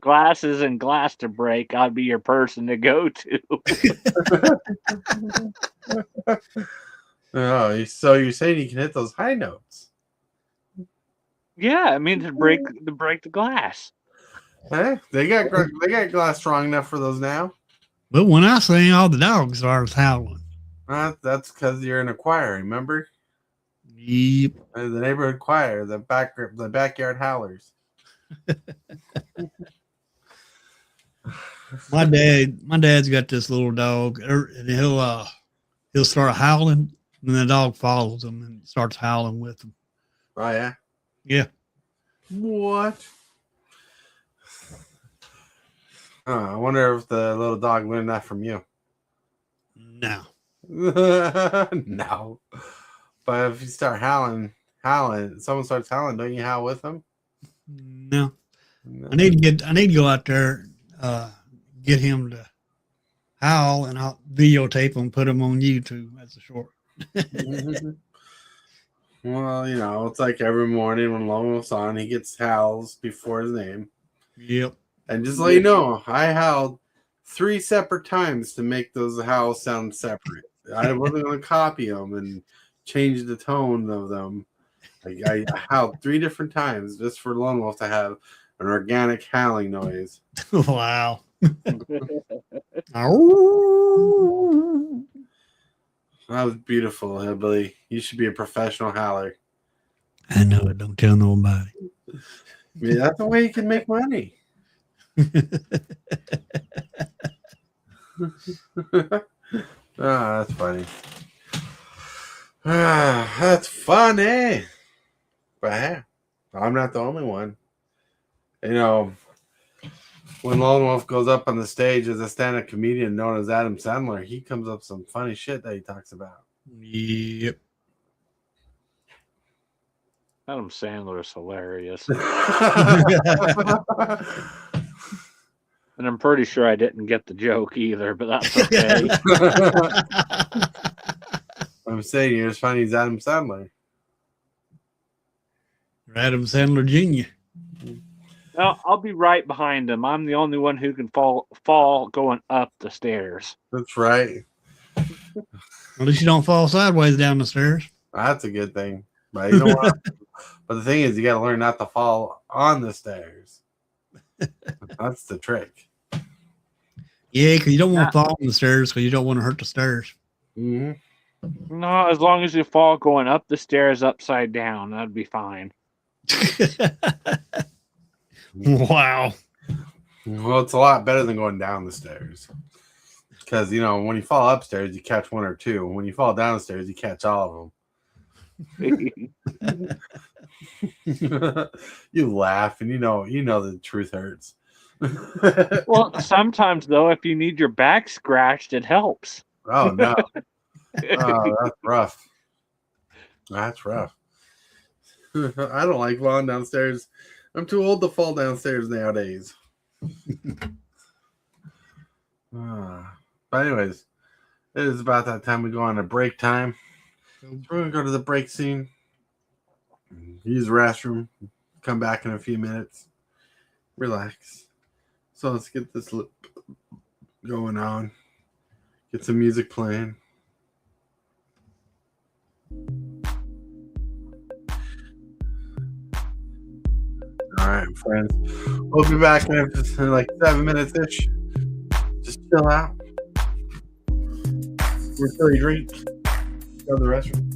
glasses and glass to break, I'd be your person to go to. Oh, so you're saying you can hit those high notes? Yeah, I mean to break the glass. Huh? They got glass strong enough for those now. But when I sing, all the dogs start howling. That's because you're in a choir. Remember? Yep. The neighborhood choir, the backyard howlers. My dad's got this little dog, and he'll start howling, and the dog follows him and starts howling with him. Oh yeah. Yeah. What? I wonder if the little dog learned that from you. No. No. But if you start howling, someone starts howling, don't you howl with them? No. I need to go out there, get him to howl, and I'll videotape him, put him on YouTube as a short. Well, it's like every morning when Lone Wolf's on, he gets howls before his name. Yep. And just let you know, I howled 3 separate times to make those howls sound separate. I wasn't going to copy them and change the tone of them. I howled 3 different times just for Lone Wolf to have an organic howling noise. Wow. That was beautiful, hillbilly. You should be a professional howler. I know it. Don't tell nobody. I mean, that's the way you can make money. That's funny. That's funny. But hey, I'm not the only one. When Lone Wolf goes up on the stage as a stand-up comedian known as Adam Sandler, he comes up with some funny shit that he talks about. Yep. Adam Sandler is hilarious. And I'm pretty sure I didn't get the joke either, but that's okay. I'm saying you're as funny as Adam Sandler. Adam Sandler Jr. No, I'll be right behind him. I'm the only one who can fall going up the stairs. That's right. At least you don't fall sideways down the stairs. That's a good thing. But you know what? But the thing is, you got to learn not to fall on the stairs. That's the trick. Yeah, because you don't want to fall on the stairs because you don't want to hurt the stairs. Mm-hmm. No, as long as you fall going up the stairs upside down, that'd be fine. Wow. Well, it's a lot better than going down the stairs. Because, when you fall upstairs, you catch 1 or 2. When you fall downstairs, you catch all of them. You laugh, and you know the truth hurts. Well, sometimes, though, if you need your back scratched, it helps. Oh, no. Oh, that's rough. That's rough. I don't like falling downstairs. I'm too old to fall downstairs nowadays. But anyways, it is about that time we go on a break time. So we're going to go to the break scene, use the restroom, come back in a few minutes, relax. So let's get this going on. Get some music playing. All right, friends. We'll be back in like 7 minutes ish. Just chill out. Refill your drink. Go to the restroom.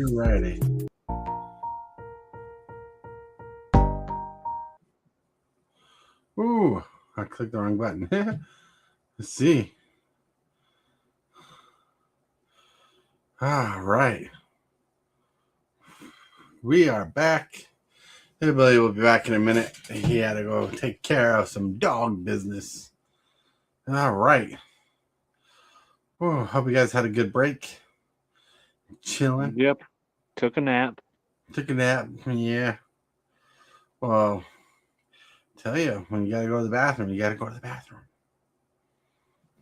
Righty. Ooh, I clicked the wrong button. Let's see. All right. We are back. Everybody will be back in a minute. He had to go take care of some dog business. All right. Oh, hope you guys had a good break. Chilling. Yep. Took a nap. Took a nap. Yeah. Well, tell you, when you got to go to the bathroom, you got to go to the bathroom.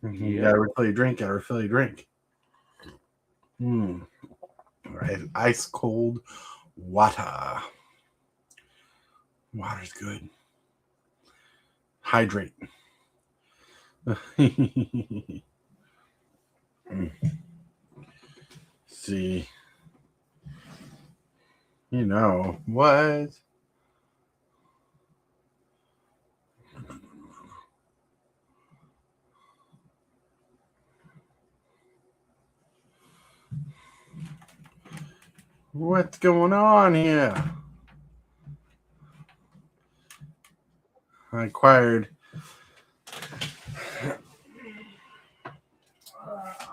You got to refill your drink. Got to refill your drink. All right. Ice cold water. Water's good. Hydrate. See. You know what? What's going on here? I acquired.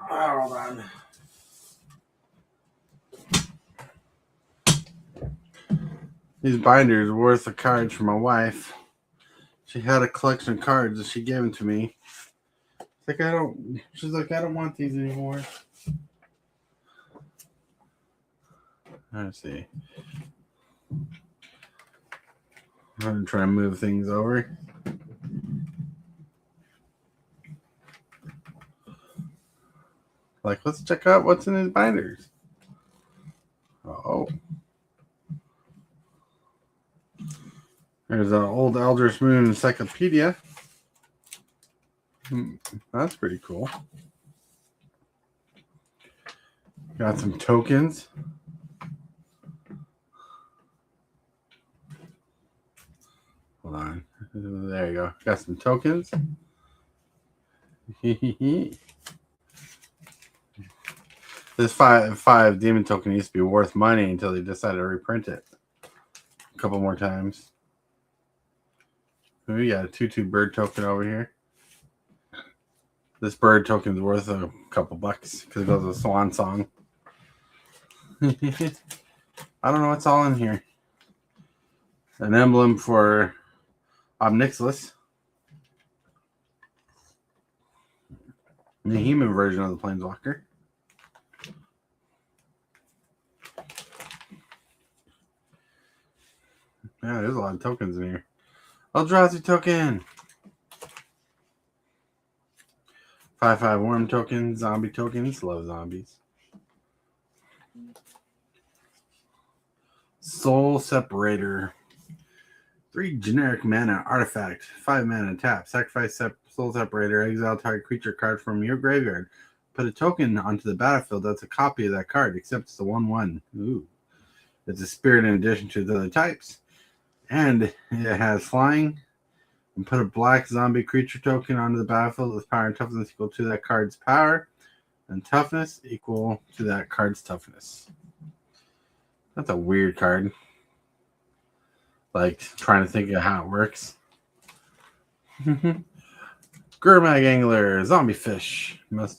Hold on. These binders are worth of cards for my wife. She had a collection of cards and she gave them to me. She's like, I don't want these anymore. Let's see. I'm going to try and move things over. Like, let's check out what's in his binders. Oh. There's an old Eldritch Moon encyclopedia. That's pretty cool. Got some tokens. Hold on. There you go. Got some tokens. This five demon token used to be worth money until they decided to reprint it a couple more times. We got a 2/2 bird token over here. This bird token is worth a couple bucks because it goes with Swan Song. I don't know what's all in here. An emblem for Obnixilis. The human version of the Planeswalker. Yeah, there's a lot of tokens in here. Eldrazi token. 5/5 worm token. Zombie tokens. Love zombies. Soul Separator. 3 generic mana artifact. 5 mana tap. Sacrifice Soul Separator. Exile target creature card from your graveyard put a token onto the battlefield that's a copy of that card, except it's the 1/1. Ooh. It's a spirit in addition to the other types. And it has flying. And put a black zombie creature token onto the battlefield with power and toughness equal to that card's power, and toughness equal to that card's toughness. That's a weird card. Like, trying to think of how it works. Gurmag Angler, Zombie Fish. You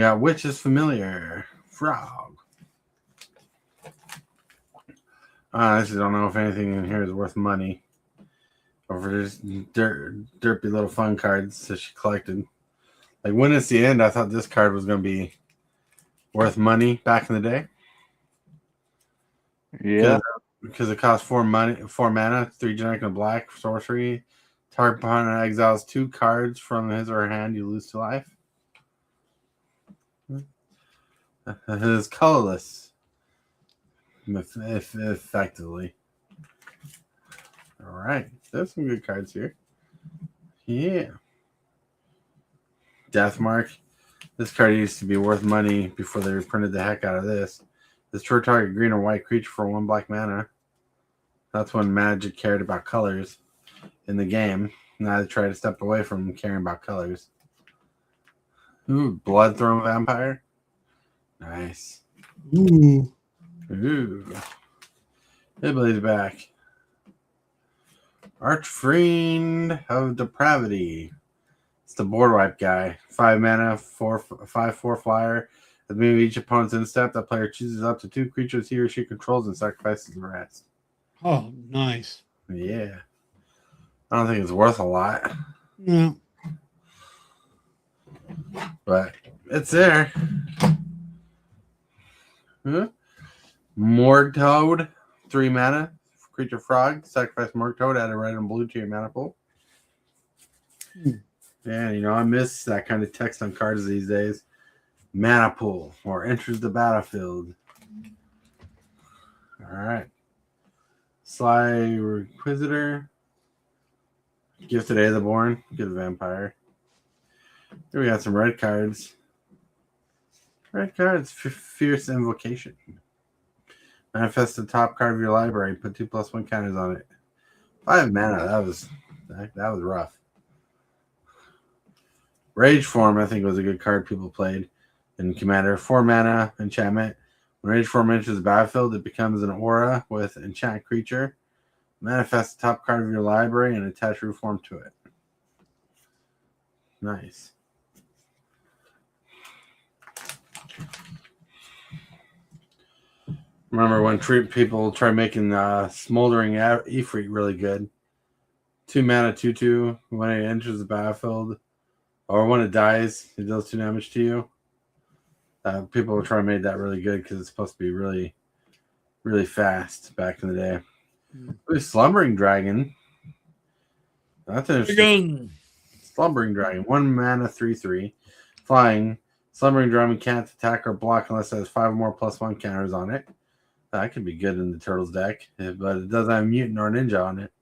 got Witch's Familiar, Frog. I actually don't know if anything in here is worth money. Or for just derpy little fun cards that she collected. Like, when it's the end, I thought this card was going to be worth money back in the day. Yeah. Because it costs 4 mana, 3 generic and black sorcery. Target opponent exiles 2 cards from his or her hand, you lose to life. It is colorless. Effectively. Alright. There's some good cards here. Yeah. Deathmark. This card used to be worth money before they reprinted the heck out of this. Destroy target green or white creature for 1 black mana. That's when Magic cared about colors in the game. Now they try to step away from caring about colors. Ooh, Bloodthrone Vampire. Nice. Ooh. Ooh. Hibbley's back. Archfiend of Depravity. It's the board wipe guy. 5 mana, 5/4 flyer. At the beginning of each opponent's end step, that player chooses up to 2 creatures he or she controls and sacrifices the rest. Oh, nice. Yeah. I don't think it's worth a lot, Yeah. but it's there. Morgtoad, 3 mana, creature frog. Sacrifice Morgtoad, add a red and blue to your mana pool. Man, you know, I miss that kind of text on cards these days. Mana pool or enters the battlefield. All right. Sly Inquisitor. Gifted Aetherborn. Good vampire. Here we got some red cards. Red cards. Fierce Invocation. Manifest the top card of your library. Put 2/+1 counters on it. 5 mana. That was rough. Rage Form, I think, was a good card people played in Commander. 4 mana enchantment. When Rage Form enters the battlefield, it becomes an aura with enchant creature. Manifest the top card of your library and attach root form to it. Nice. Remember when people try making Smoldering Ifrit really good? 2 mana, 2/2. When it enters the battlefield, or when it dies, it does 2 damage to you. People were trying to make that really good because it's supposed to be really, really fast back in the day. Ooh, Slumbering Dragon. That's interesting. Slumbering Dragon. 1 mana, 3/3. Flying. Slumbering Dragon can't attack or block unless it has 5 more +1 counters on it. That could be good in the Turtles deck, but it doesn't have a mutant or a ninja on it.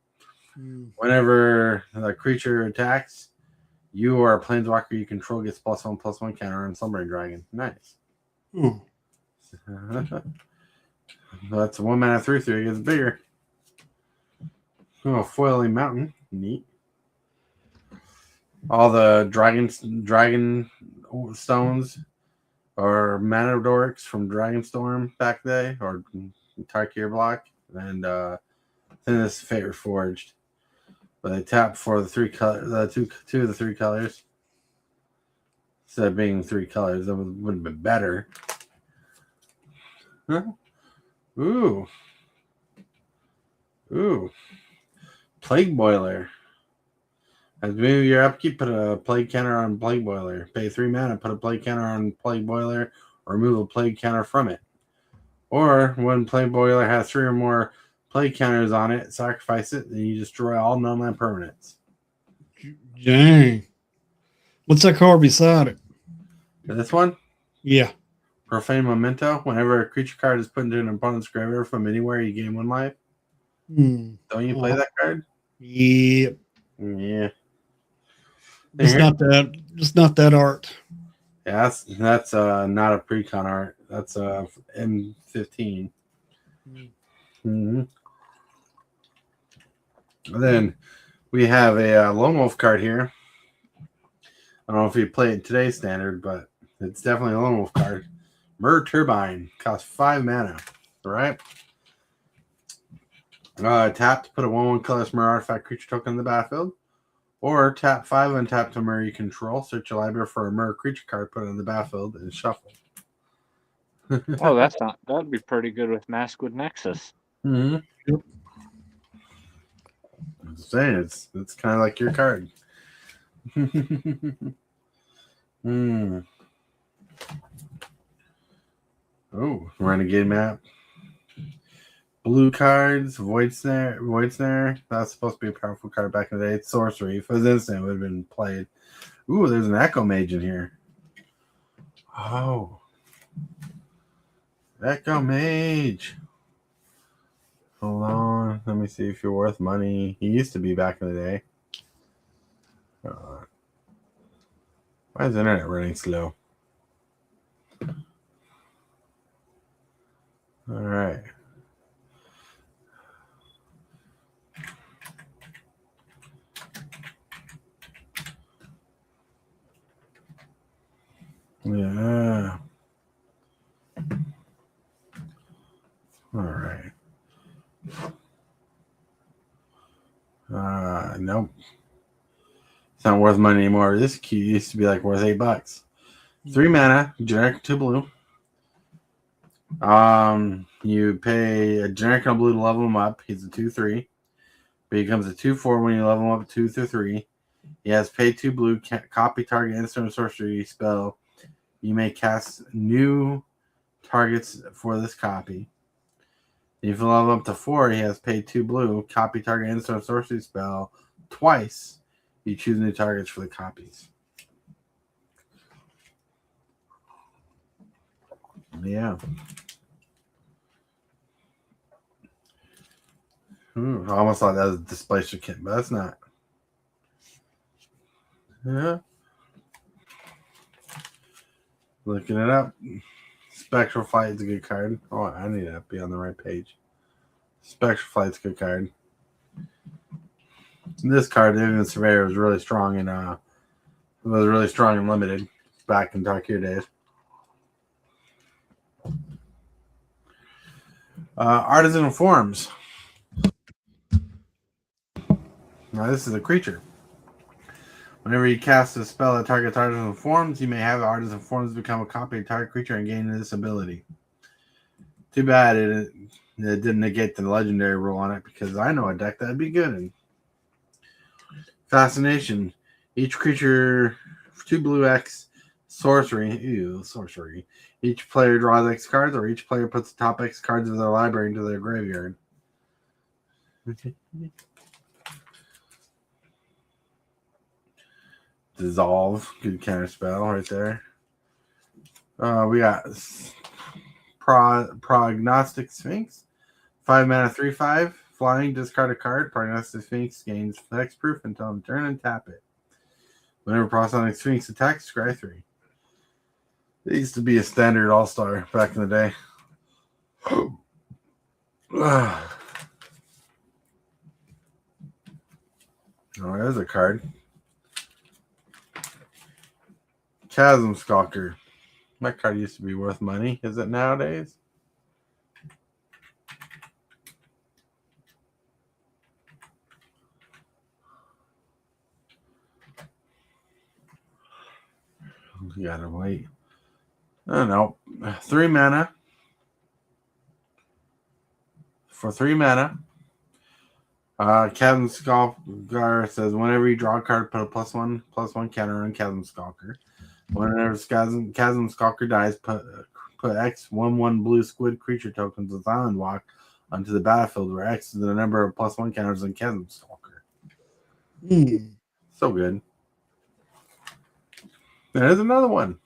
Whenever the creature attacks, you or a planeswalker you control gets +1/+1 counter on Slumbering Dragon. Nice. That's 1 mana, 3/3. It gets bigger. Oh, Foiling Mountain. Neat. All the dragon stones or mana dorks from Dragonstorm back day, or Tarkir block, and then this Fate Reforged. But they tap for the 3 color, two of the 3 colors. Instead of being 3 colors, that would have been better. Huh? Ooh. Plague Boiler. At the beginning of your upkeep, put a plague counter on Plague Boiler. Pay 3 mana, put a plague counter on Plague Boiler, or remove a plague counter from it. Or when Plague Boiler has 3 or more plague counters on it, sacrifice it, then you destroy all non-land permanents. Dang. What's that card beside it? This one? Yeah. Profane Memento. Whenever a creature card is put into an opponent's graveyard from anywhere, you gain 1 life. Don't you play that card? Yep. Yeah. Just not that art. Yeah, that's not a pre-con art. That's M15. Mm-hmm. And then we have a Lone Wolf card here. I don't know if you play it in today's standard, but it's definitely a Lone Wolf card. Mer Turbine costs 5 mana. All right. Tap to put a 1/1 colorless Mer artifact creature token in the battlefield. Or tap 5 and tap to Mer you control. Search your library for a Mer creature card, put it in the battlefield, and shuffle. Oh, that'd be pretty good with Maskwood Nexus. Mm-hmm. Yep. I'm saying it's kind of like your card. Oh, Renegade map. Blue cards, Void Snare. That's supposed to be a powerful card back in the day. It's sorcery. If it was instant, it would have been played. Ooh, there's an Echo Mage in here. Oh. Echo Mage. Hold on. Let me see if you're worth money. He used to be back in the day. Why is the internet running slow? All right. Yeah. All right. Nope. It's not worth money anymore. This key used to be like worth $8. 3 mana, generic 2 blue. You pay a generic on blue to level him up. He's a 2/3. But he becomes a 2/4 when you level him up 2 through 3. He has pay 2 blue, copy target instant sorcery spell. You may cast new targets for this copy. If you level up to 4, he has pay 2 blue, copy target instant sorcery spell twice. You choose new targets for the copies. Yeah. I almost thought that was a Displacer kit, but that's not. Yeah. Looking it up. Spectral Flight is a good card. Oh, I need to be on the right page. Spectral Flight's a good card. This card, even Surveyor, was really strong in limited back in Dark Year days. Artisan Forms. Now this is a creature. Whenever you cast a spell that targets Artisan Forms, you may have Artisan Forms become a copy of target creature and gain this ability. Too bad it didn't negate the legendary rule on it, because I know a deck that'd be good in. Fascination. Each creature, 2 blue X, sorcery. Ew, sorcery. Each player draws X cards, or each player puts the top X cards of their library into their graveyard. Dissolve. Good counter spell right there. We got Prognostic Sphinx. 5 mana, 3/5. Flying, discard a card. Prognostic Sphinx gains hexproof until end turn and tap it. Whenever Prognostic Sphinx attacks, scry 3. It used to be a standard all-star back in the day. Oh, there's a card. Chasm Stalker. That card used to be worth money. Is it nowadays? You gotta wait. I don't know. 3 mana. For 3 mana. Chasm Stalker says whenever you draw a card, put a +1/+1 counter on Chasm Stalker. Whenever Chasm Stalker dies, put X 1/1 blue squid creature tokens with Island Walk onto the battlefield, where X is the number of +1 counters on Chasm Stalker. So good. There's another one.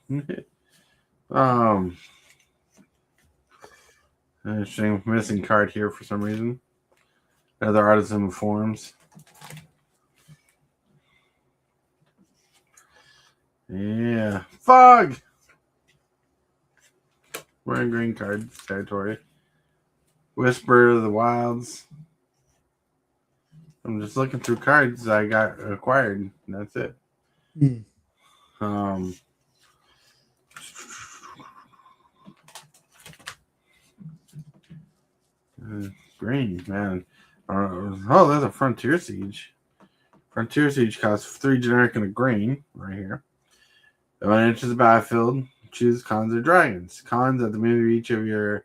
Interesting missing card here for some reason. Another Artisan Forms. Yeah. Fog! We're in green cards territory. Whisper of the Wilds. I'm just looking through cards I got acquired. And that's it. Um, green, man. Oh, there's a Frontier Siege. Frontier Siege costs 3 generic and a green right here. When it enters the battlefield, choose cons or dragons. Cons at the beginning of each of your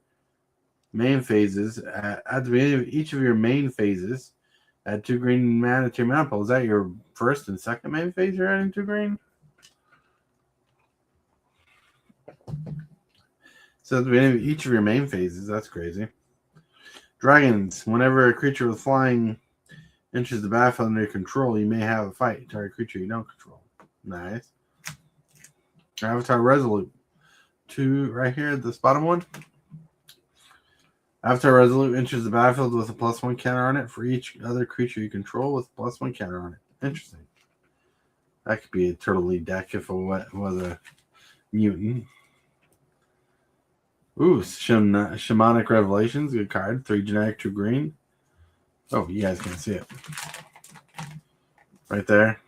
main phases. At the beginning of each of your main phases, add 2 green mana to your mana pool. Is that your first and second main phase you're adding 2 green? So at the beginning of each of your main phases, that's crazy. Dragons. Whenever a creature with flying enters the battlefield under your control, you may have a fight. Target creature you don't control. Nice. Avatar Resolute. 2 right here, this bottom one. Avatar Resolute enters the battlefield with a +1 counter on it for each other creature you control with a +1 counter on it. Interesting. That could be a Turtle Lead deck if it was a mutant. Ooh, Shamanic Revelations. Good card. 3 generic, 2 green. Oh, you guys can't see it. Right there.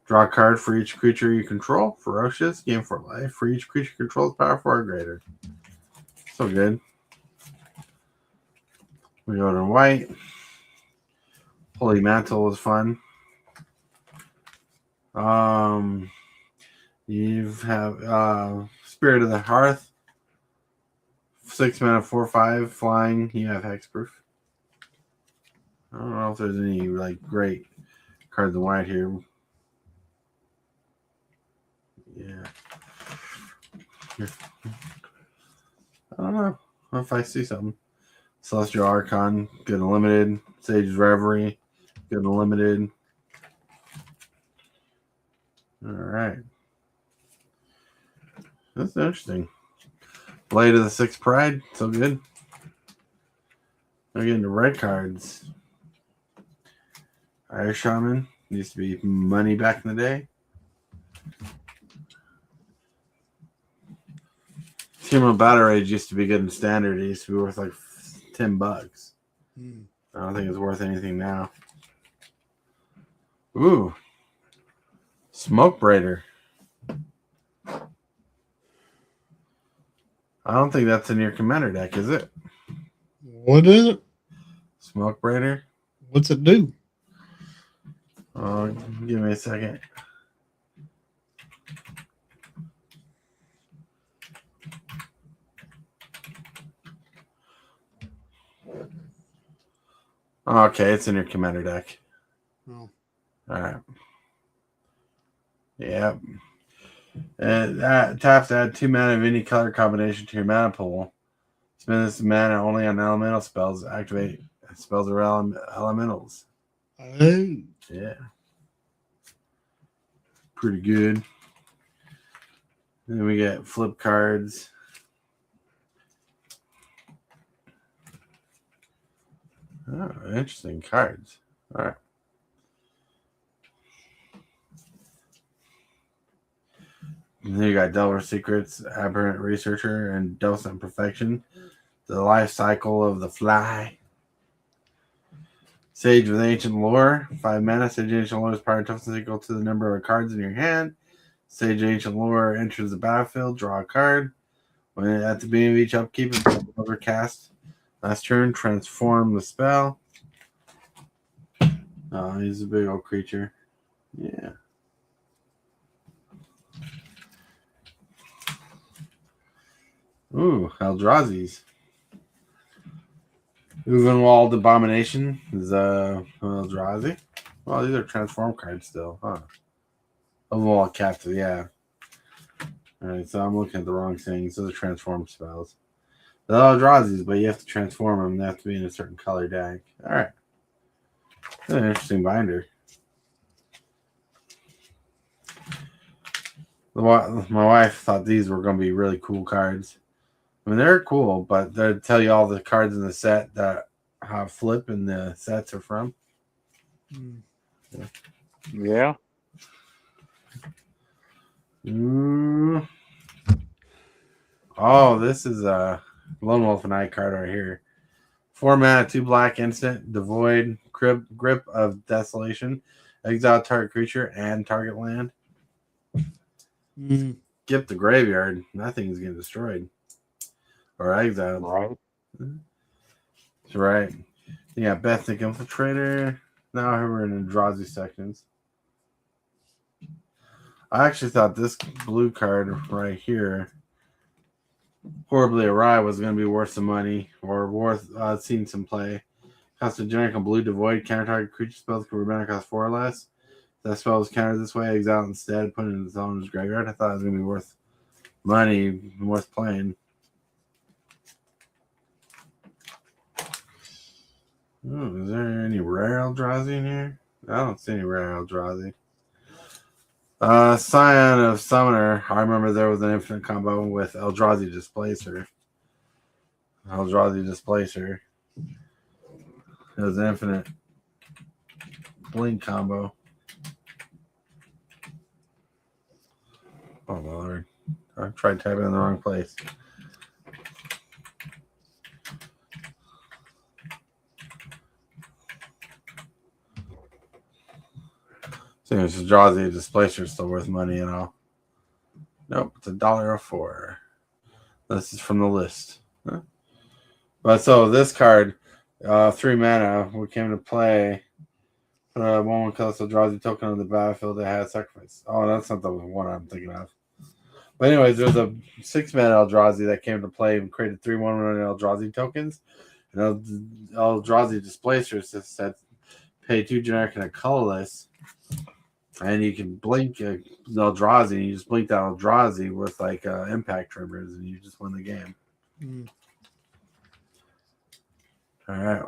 Draw a card for each creature you control. Ferocious. Gain 4 life. For each creature you control, power 4 or greater. So good. We go to white. Holy Mantle was fun. You have Spirit of the Hearth. 6 mana, 4/5 flying. You have hexproof. I don't know if there's any like great cards in white here. Yeah. I don't know if I see something. Celestial Archon, good and limited. Sage's Reverie, good and limited. All right. That's interesting. Blade of the Sixth Pride, so good. We're getting the red cards. Irish Shaman, used to be money back in the day. Team Battle Rage used to be good in standard. It used to be worth like $10. I don't think it's worth anything now. Ooh. Smoke Braider. I don't think that's in your commander deck, is it? What is it? Smoke Braider? What's it do? Give me a second. Okay, it's in your commander deck. Oh. All right. Yep. Taps to add 2 mana of any color combination to your mana pool. Spend this mana only on elemental spells. Activate spells or elementals. Oh. Yeah. Pretty good. Then we get flip cards. Oh, interesting cards. All right. And then you got Delver Secrets, Aberrant Researcher, and Docent Perfection. The life cycle of the fly. Sage with Ancient Lore, 5 mana. Sage Ancient Lore's power and toughness is equal to the number of cards in your hand. Sage Ancient Lore enters the battlefield, draw a card. When at the beginning of each upkeep, it's overcast. Last turn, transform the spell. Oh, he's a big old creature. Yeah. Ooh, Eldrazi's. Uvenwald Abomination is Eldrazi. Well, these are transform cards still, huh? Uvenwald Captive, yeah. Alright, so I'm looking at the wrong things. Those are transform spells. They're Eldrazi's, but you have to transform them. They have to be in a certain color deck. Alright. That's an interesting binder. My wife thought these were going to be really cool cards. I mean, they're cool, but they tell you all the cards in the set that have flip and the sets are from. Yeah. Oh, this is Lone Wolf and I card right here. 4 mana, 2 black instant, devoid, grip of desolation, exile target creature and target land. Mm. Skip the graveyard. That thing's getting destroyed. Or exiled. Right. That's right. You got Bethnic Infiltrator. Now we're in Eldrazi sections. I actually thought this blue card right here, Horribly Awry, was going to be worth some money or worth seeing some play. Cost a generic and blue devoid. Counter target creature spells can remember cost 4 or less. If that spell was countered this way, exile instead, put it in its owner's graveyard. I thought it was going to be worth money, worth playing. Oh, is there any rare Eldrazi in here? I don't see any rare Eldrazi. Scion of Summoner. I remember there was an infinite combo with Eldrazi Displacer. It was an infinite blink combo. Oh, Lord. I tried typing in the wrong place. So it's Eldrazi Displacer is still worth money and all. Nope, it's $1.04. This is from the list. Huh? But so this card, 3 mana, we came to play. Put a 1/1 colorless Eldrazi token on the battlefield that has sacrifice. Oh, that's not the one I'm thinking of. But anyways, there's a 6 mana Eldrazi that came to play and created 3/1 Eldrazi tokens. And Eldrazi Displacers just said pay 2 generic and a colorless. And you can blink Eldrazi, and you just blink that Eldrazi with like impact triggers, and you just win the game. Mm. All right.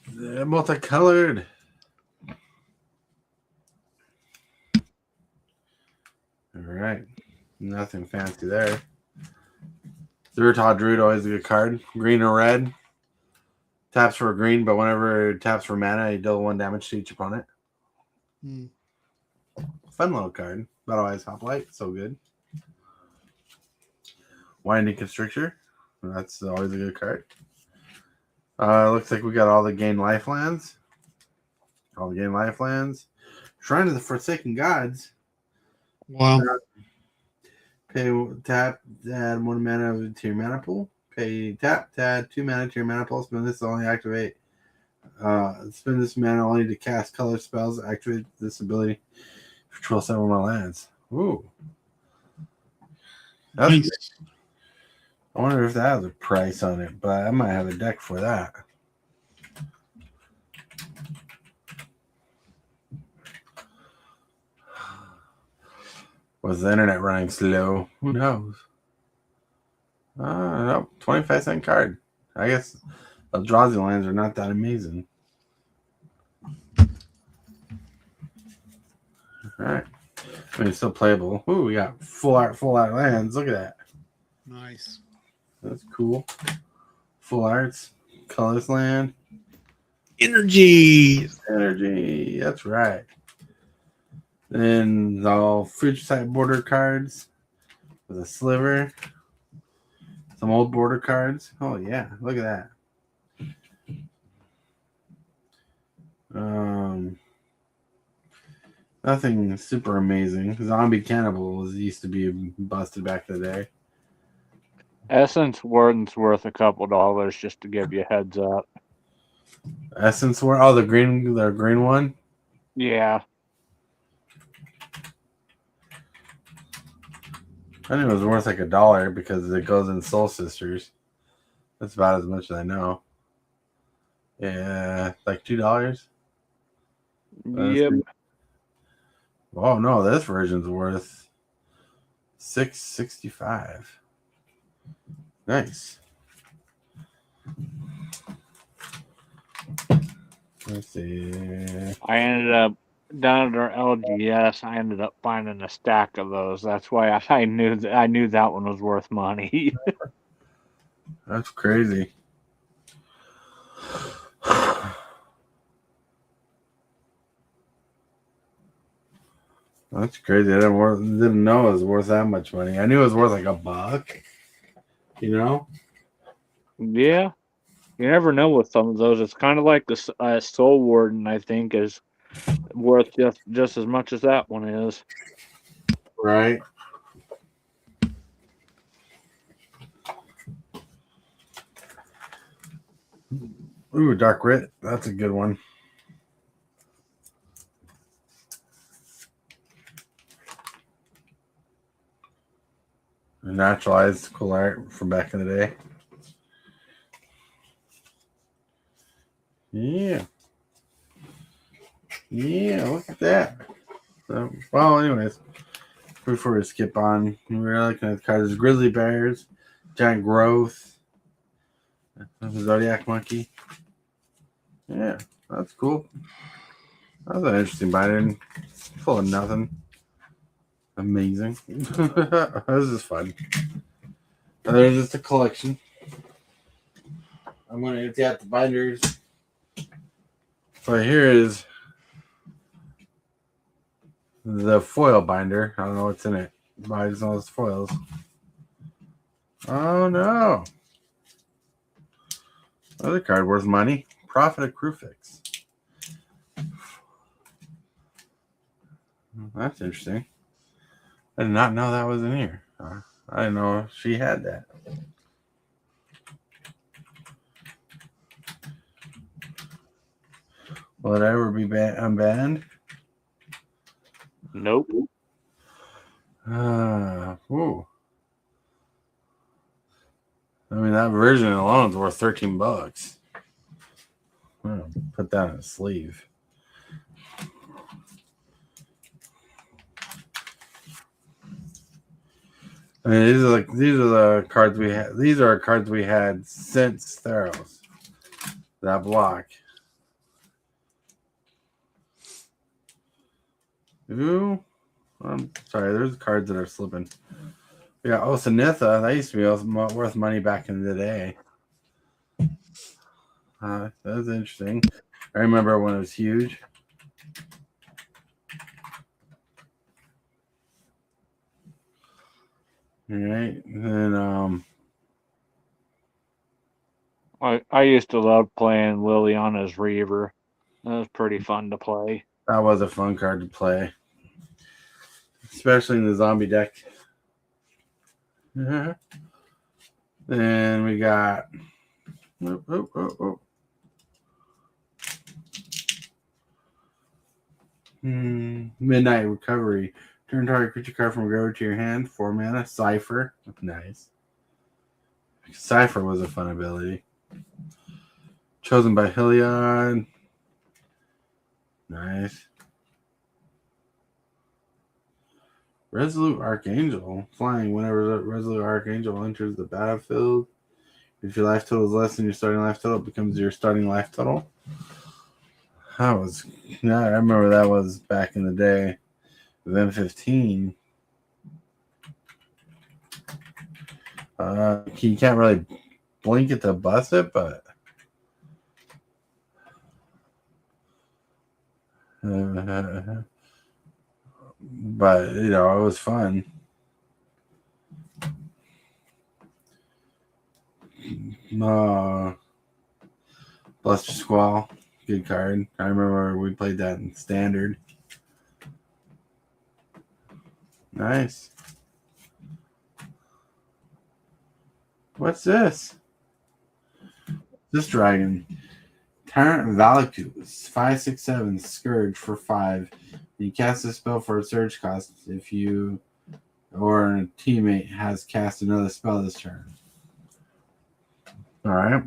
They're multicolored. All right. Nothing fancy there. Zertod Druid, always a good card. Green or red. Taps for green, but whenever it taps for mana, you deal 1 damage to each opponent. Mm. Fun little card. Battle Eyes Hoplite. So good. Winding Constrictor. That's always a good card. Looks like we got all the gain lifelands. Shrine of the Forsaken Gods. Wow. Pay tap to add 1 mana to your mana pool. Pay tap to add 2 mana to your mana pool. Spend this to only activate. Spend this mana only to cast color spells. Activate this ability. Control 7 more lands. Ooh. That's Nice. good. I wonder if that has a price on it, but I might have a deck for that. Was the internet running slow? Who knows? No, 25-cent card. I guess Eldrazi lands are not that amazing. All right. I mean, it's still playable. Ooh, we got full art lands. Look at that. Nice. That's cool. Full arts. Colorless land. Energy. That's right. Then all future side border cards with a sliver. Some old border cards. Oh yeah, look at that. Nothing super amazing. Zombie Cannibal used to be busted back in the day. Essence Warden's worth a couple dollars just to give you a heads up. Essence War. Oh, the green one. Yeah. I think it was worth like $1 because it goes in Soul Sisters. That's about as much as I know. Yeah, like $2. Yep. Oh no, this version's worth $6.65. Nice. Let's see. I ended up down at our LGS. I ended up finding a stack of those. That's why I knew that one was worth money. That's crazy. That's crazy. I didn't know it was worth that much money. I knew it was worth like $1. You know? Yeah, you never know with some of those. It's kind of like the Soul Warden. I think is worth just as much as that one is. Right. Ooh, Dark Rit. That's a good one. Naturalized cool art from back in the day. Yeah. Yeah, look at that. So, well, anyways, before we skip on, we're looking at the cards. There's Grizzly Bears, Giant Growth, Zodiac Monkey. Yeah, that's cool. That was an interesting binder. Full of nothing. Amazing. This is fun. There's just a collection. I'm going to empty out the binders. So here is the foil binder. I don't know what's in it, but I just know it's foils. Oh no. Another card worth money. Prophet of Crufix. That's interesting. I did not know that was in here. I didn't know she had that. Will it ever be unbanned? Nope. Ooh. I mean, that version alone is worth $13. Put that in a sleeve. I mean, these are the cards we had. These are cards we had since Theros. That block. Ooh, I'm sorry. There's cards that are slipping. Yeah, Osanitha. That used to be worth money back in the day. That was interesting. I remember when it was huge. All right, and then I used to love playing Liliana's Reaver. That was pretty fun to play. that was a fun card to play, especially in the zombie deck. Then we got Midnight Recovery. Turn target creature card from graveyard to your hand. 4 mana. Cipher. Nice. Cipher was a fun ability. Chosen by Heliod. Nice. Resolute Archangel. Flying. Whenever Resolute Archangel enters the battlefield, if your life total is less than your starting life total, it becomes your starting life total. I remember that was back in the day of M15. You can't really blink it to bust it, but it was fun. Buster Squall, good card. I remember we played that in Standard. Nice. What's this? This dragon. Tyrant Valacus, 5/6/7 Scourge for 5. You cast a spell for a surge cost if you or a teammate has cast another spell this turn. Alright.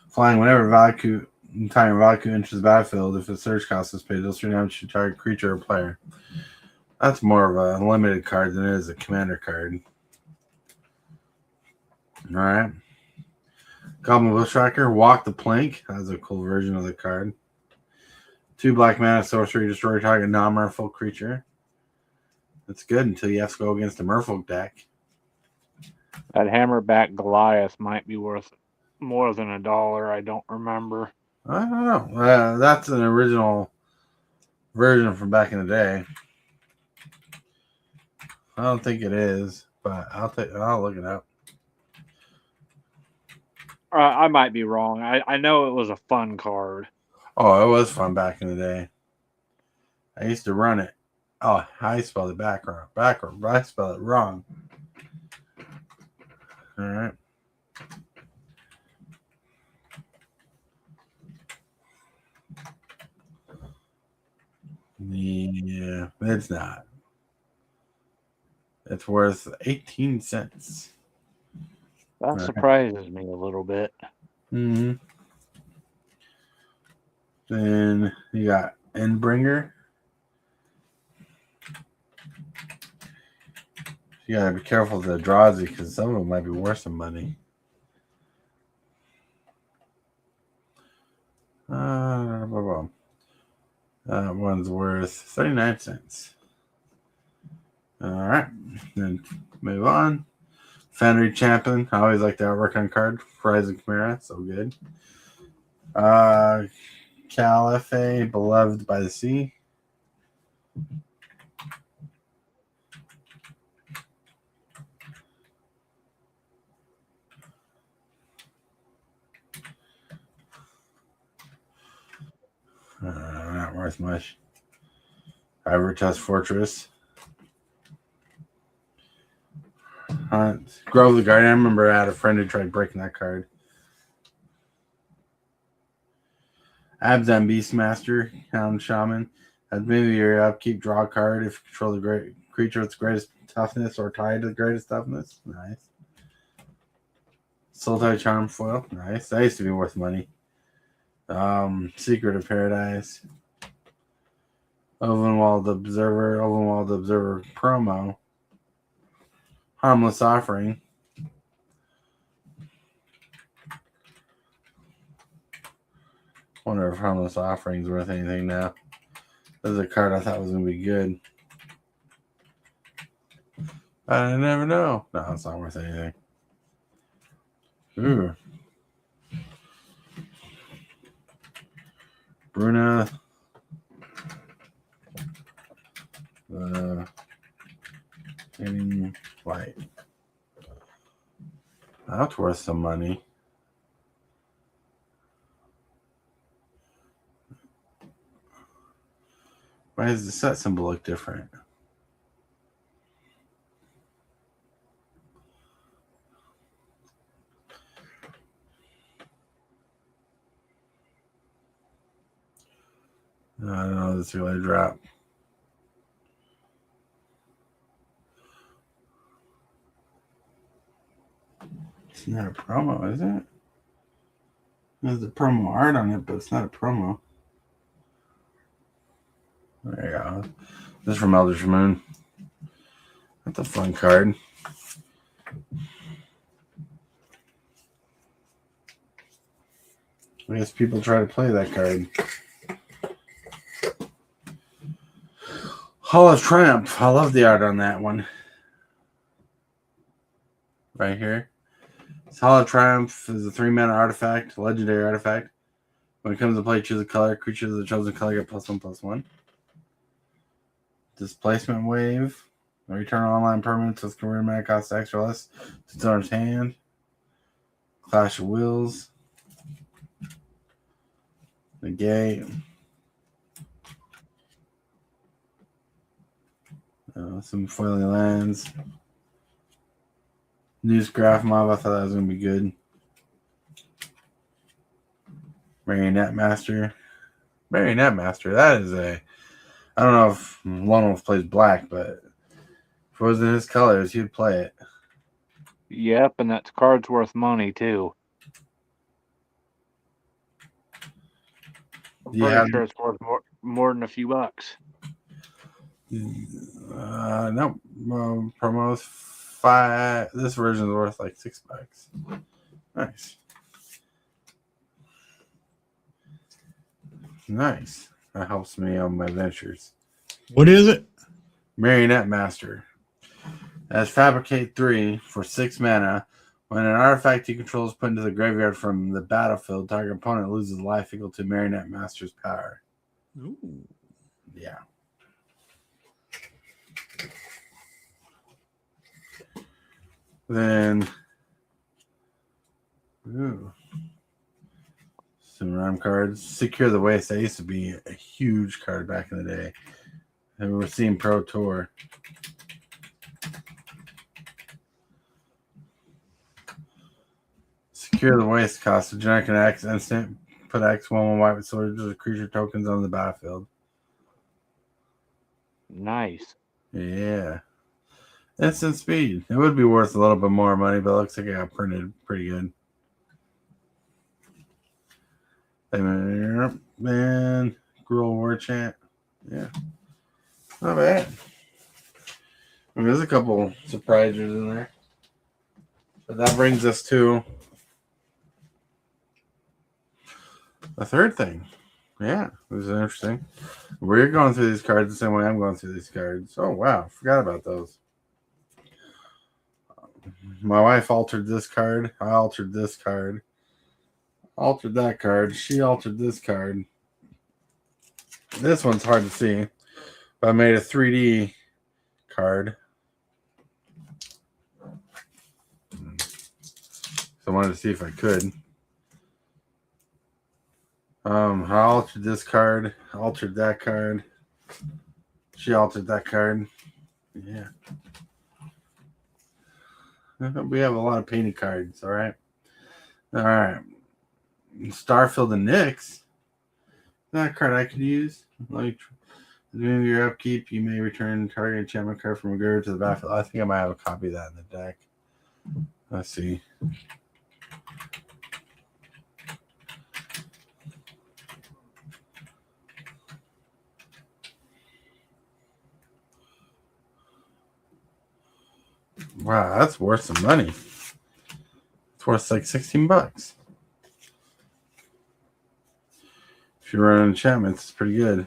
Flying whenever Tyrant Valacus enters the battlefield, if a surge cost is paid, it'll turn damage to target creature or player. That's more of a limited card than it is a commander card. Alright. Goblin Bushwhacker, Walk the Plank. That's a cool version of the card. 2 black mana sorcery, destroy target non-merfolk creature. That's good until you have to go against a merfolk deck. That Hammerback Goliath might be worth more than $1. I don't remember. I don't know. That's an original version from back in the day. I don't think it is, but I'll look it up. I might be wrong. I know it was a fun card. Oh, it was fun back in the day. I used to run it. Oh, I spelled it backward. I spelled it wrong. All right. Yeah, it's not. It's worth 18 cents. That surprises me a little bit. Mm-hmm. Then you got Endbringer. You gotta be careful with the Drazi because some of them might be worth some money. That one's worth 39 cents. All right, then move on. Fenry Champion. I always like the artwork on card. Horizon Chimera, so good. Calife, Beloved by the Sea. Not worth much. Fast Fortress. Grove the Guardian. I remember I had a friend who tried breaking that card. Abzan Beastmaster, Hound Shaman. At the of your upkeep, draw a card if you control the great creature with the greatest toughness or tied to the greatest toughness. Nice. Sultai Charm Foil. Nice. That used to be worth money. Secret of Paradise. Ovenwald Observer promo. Harmless Offering. Wonder if Harmless Offering's worth anything now. This is a card I thought was going to be good. I never know. No, it's not worth anything. Ooh. Bruna. Getting white. That's worth some money. Why does the set symbol look different? I don't know. This really dropped. It's not a promo, is it? There's the promo art on it, but it's not a promo. There you go. This is from Eldritch Moon. That's a fun card. I guess people try to play that card. Hall of Triumph. I love the art on that one. Right here. Hall of Triumph is a 3-mana artifact, legendary artifact. When it comes to play, choose a color. Creatures of the chosen color get +1/+1. Displacement Wave. Return online permanents with career mana cost extra less to its owner's hand. Clash of Wills. Negate. Some foiling lands. Newsgraph Mob. I thought that was going to be good. Marionette Master. Marionette Master. That is a. I don't know if Lone Wolf plays black, but if it was in his colors, he'd play it. Yep, and that card's worth money too. I'm pretty sure it's worth more than a few bucks. No, promos 5. This version is worth like $6. Nice. Nice. That helps me on my ventures. What is it? Marionette Master. As Fabricate 3 for 6 mana. When an artifact you control is put into the graveyard from the battlefield, target opponent loses life equal to Marionette Master's power. Ooh. Yeah. Then, ooh, some rhyme cards. Secure the Waste. That used to be a huge card back in the day. And we're seeing Pro Tour. Secure the Waste costs a generic and X instant. Put X1 white with soldiers or creature tokens on the battlefield. Nice. Yeah. Instant speed. It would be worth a little bit more money, but it looks like it got printed pretty good. Man, Gruel War Chant. Yeah. Not bad. I mean, there's a couple surprises in there. But that brings us to the third thing. Yeah, this is interesting. We're going through these cards the same way I'm going through these cards. Oh, wow. Forgot about those. My wife altered this card. I altered this card. Altered that card. She altered this card. This one's hard to see. But I made a 3D card. So I wanted to see if I could. I altered this card. Altered that card. She altered that card. Yeah. We have a lot of painted cards, all right? All right. Starfield and Nyx. That card I could use. Like, at the end of your upkeep, you may return target enchantment card from a graveyard to the battlefield. I think I might have a copy of that in the deck. Let's see. Wow, that's worth some money. It's worth like $16. If you run enchantments, it's pretty good.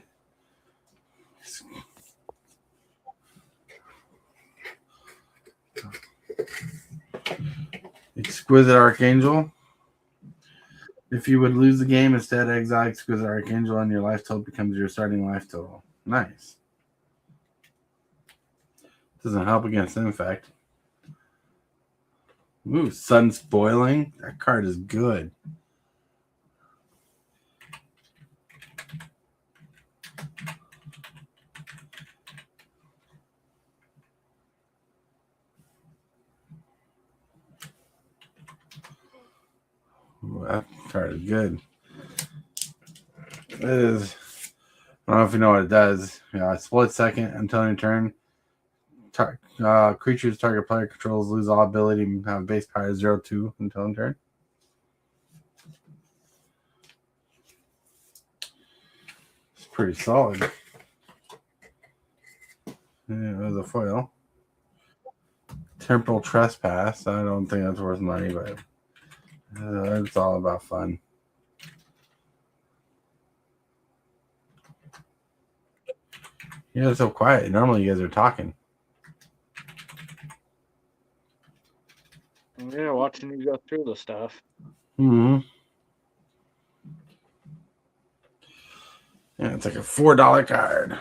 Exquisite Archangel. If you would lose the game, instead exile Exquisite Archangel and your life total becomes your starting life total. Nice. Doesn't help against Infect. Ooh, Sun Spoiling. That card is good. Ooh, that card is good. It is. I don't know if you know what it does. Split second until your turn. Creatures target player controls lose all ability and have base power 0-2 until end turn. It's pretty solid. Yeah, there's a foil. Temporal Trespass. I don't think that's worth money, but it's all about fun. You guys are so quiet. Normally you guys are talking. Yeah, watching you go through the stuff. Mm-hmm. Yeah, it's like a $4 card.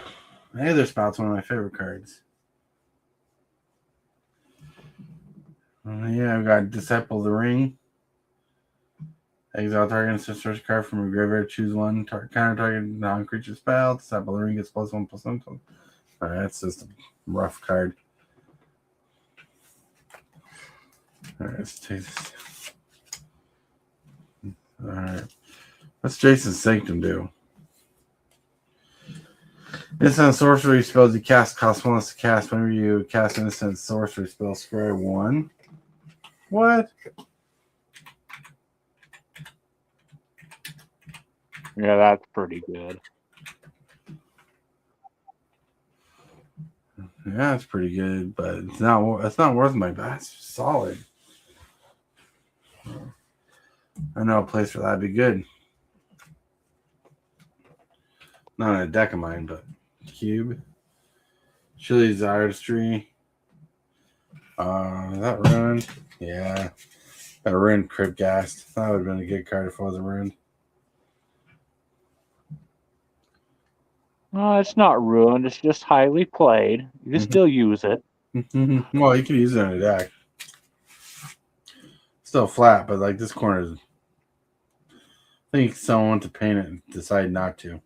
Aether Spout's one of my favorite cards. Yeah, I've got Disciple of the Ring. Exile target instant search card from a graveyard. Choose one. Counter target non-creature spell. Disciple of the Ring gets +1/+1. Alright, that's just a rough card. Alright, let's take this. Alright. What's Jason's Sanctum do? Instant sorcery spells you cast cost 1 less to cast whenever you cast an instant sorcery spell, square 1. What? Yeah, that's pretty good. Yeah, it's pretty good, but it's not worth my buy. It's solid. I know a place where that'd be good. Not in a deck of mine, but cube. Chili's Artistry. That ruined. Yeah. That ruined Cryptghast. That would have been a good card if it wasn't ruined. No, it's not ruined. It's just highly played. You can still use it. Well, you can use it in a deck. still flat, but like this corner is. I think someone went to paint it and decided not to.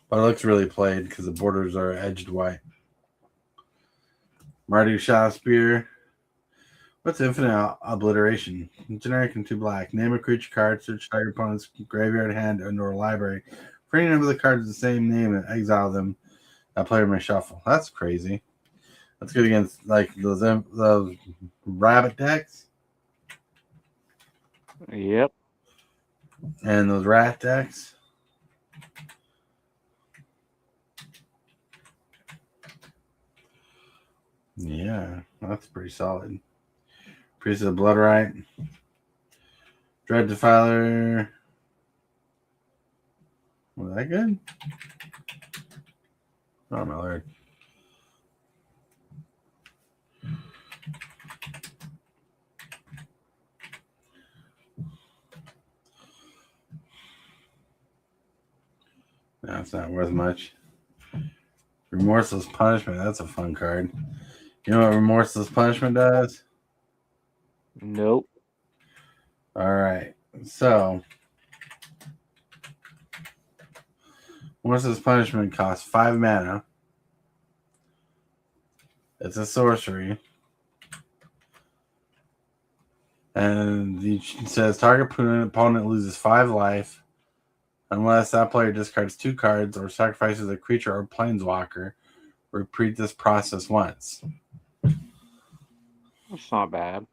But it looks really played because the borders are edged white. Marty shot a spear. What's infinite obliteration? Generic and 2 black. Name a creature card, search target opponent's graveyard, hand, and/or library. For any number of the cards with the same name and exile them, that player may shuffle. That's crazy. That's good against like those rabbit decks Yep. and those rat decks. Yeah, that's pretty solid. Priest of the Bloodright. Dread Defiler. Was that good? Oh my lord. No, it's not worth much. Remorseless Punishment. That's a fun card. You know what Remorseless Punishment does? Nope. All right. So, Remorseless Punishment costs 5 mana. It's a sorcery. And it says target opponent loses 5 life unless that player discards 2 cards or sacrifices a creature or planeswalker. Repeat this process once. That's not bad.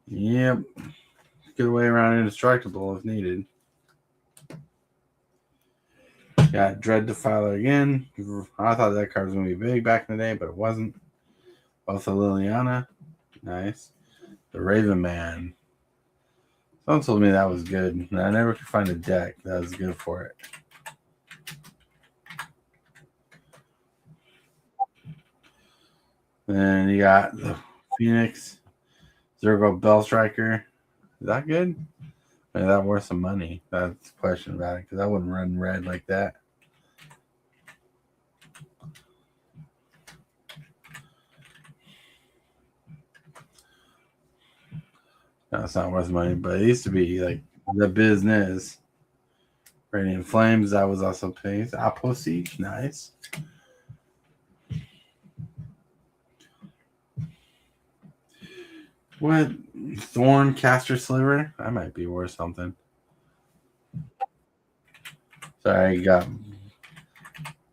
Yep. Good way around indestructible if needed. Got Dread Defiler again. I thought that card was going to be big back in the day, but it wasn't. Both of Liliana. Nice. The Raven Man. Someone told me that was good. And I never could find a deck that was good for it. Then you got the Phoenix. Zergo Bell Striker. Is that good? Is that worth some money? That's the question about it, because I wouldn't run red like that. No, it's not worth money, but it used to be like the business. Radiant Flames, that was also paid. Apple Siege, nice. What? Thorn Caster Sliver? That might be worth something. Sorry, I got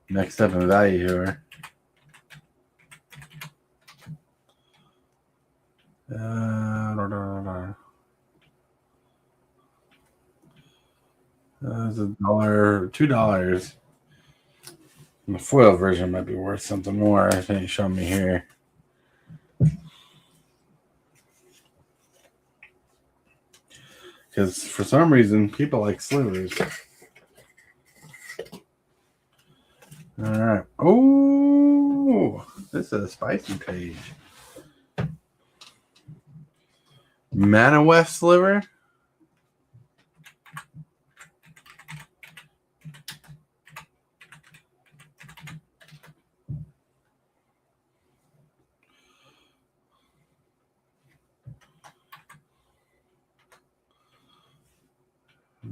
mixed up in value here. It's $1, $2. The foil version might be worth something more. I think it's showing me here. Because for some reason, people like slivers. All right. Oh, this is a spicy page. Mana Weft Sliver.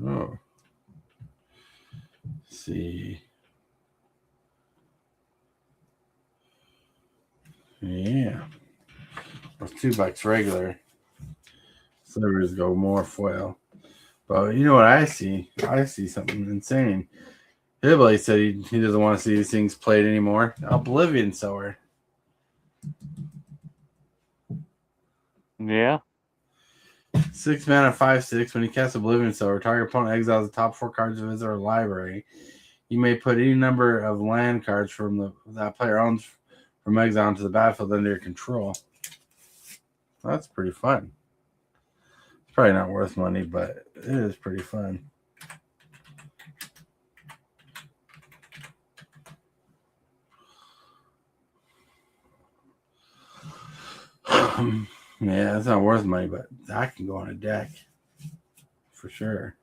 Oh. Let's see. Yeah. It's $2 regular. Slivers go more foil. But you know what I see? I see something insane. Hillbilly said he doesn't want to see these things played anymore. Oblivion Sower. Yeah. 6 mana, 5/6. When he casts Oblivion Sower, target opponent exiles the top 4 cards of his or library. You may put any number of land cards from that player owns from exile into the battlefield under your control. That's pretty fun. It's probably not worth money, but it is pretty fun. Yeah, it's not worth money, but that can go on a deck for sure.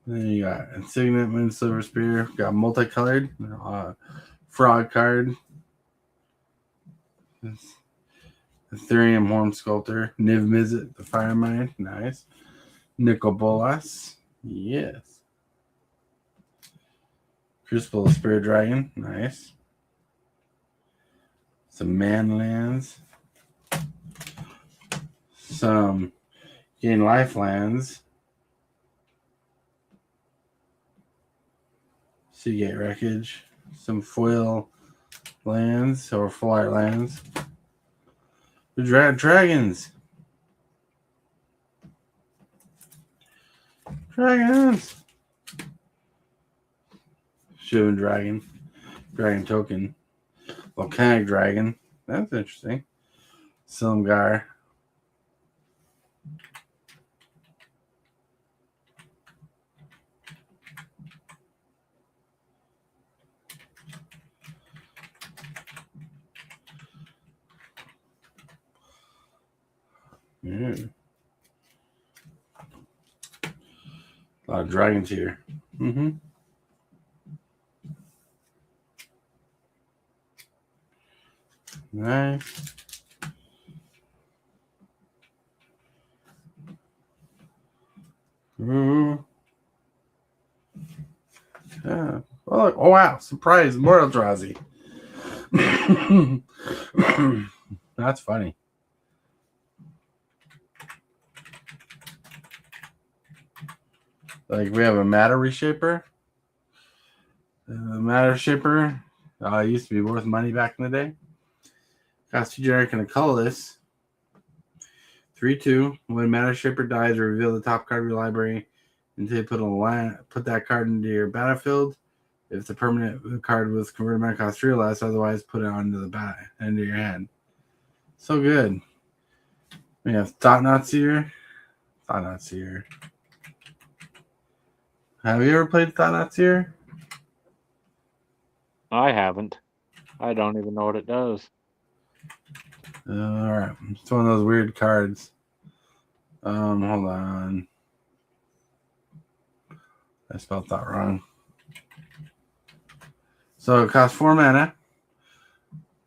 Then you got Insignet Moon Silver Spear. Got multicolored frog card. Ethereum Horn Sculptor. Niv Mizzet, the Firemind. Nice. Nicol Bolas. Yes. Crucible Spirit Dragon. Nice. Some Manlands. Some Gain Life lands. Seagate Wreckage. Some foil lands or full art lands. The dragons. Dragons. Shivan Dragon. Dragon Token. Volcanic Dragon. That's interesting. Silumgar. Yeah. A lot of dragons here. Mm-hmm. Nice. Ooh. Yeah. Oh wow. Surprise. Mortal Drazi. That's funny. Like we have a matter reshaper. The matter shaper used to be worth money back in the day. Cost 2 generic and a colorless. 3/2. When matter shaper dies, reveal the top card of your library until you put that card into your battlefield. If the permanent card was converted mana cost 3 or less, otherwise put it onto the into your hand. So good. We have Thought-Knot Seer. Thought-Knot Seer. Have you ever played Thought-Knot Seer? I haven't. I don't even know what it does. All right. It's one of those weird cards. Hold on. I spelled that wrong. So it costs 4 mana.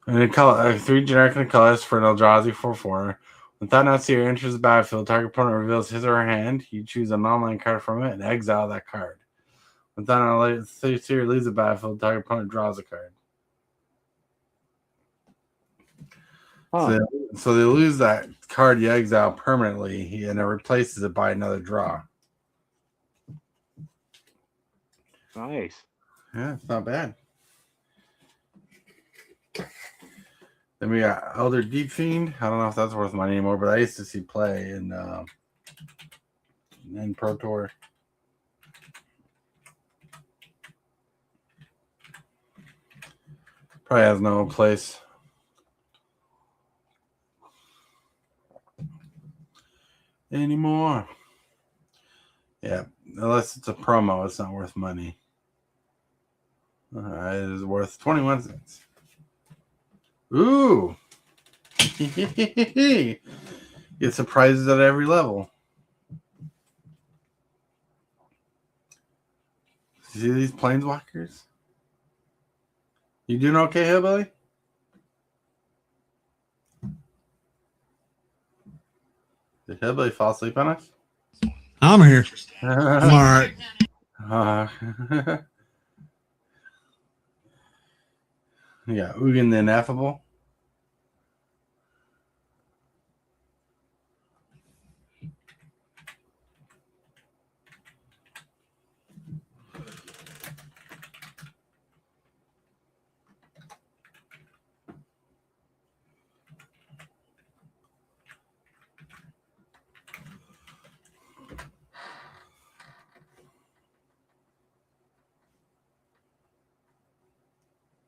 And a 3 generic and a colorless for an Eldrazi 4/4. When Thought-Knot Seer enters the battlefield, target opponent reveals his or her hand. You choose a non-land card from it and exile that card. When Thought-Knot Seer leaves the battlefield, target opponent draws a card. Huh. So they lose that card you exile permanently, and it replaces it by another draw. Nice. Yeah, it's not bad. Then we got Elder Deep Fiend. I don't know if that's worth money anymore, but I used to see play in Pro Tour. Probably has no place. Anymore. Yeah, unless it's a promo, it's not worth money. It is worth 21 cents. Ooh. Get surprises at every level. See these planeswalkers? You doing okay, Hillbilly? Did Hillbilly fall asleep on us? I'm here. I'm all right. Yeah, Ugin the Ineffable.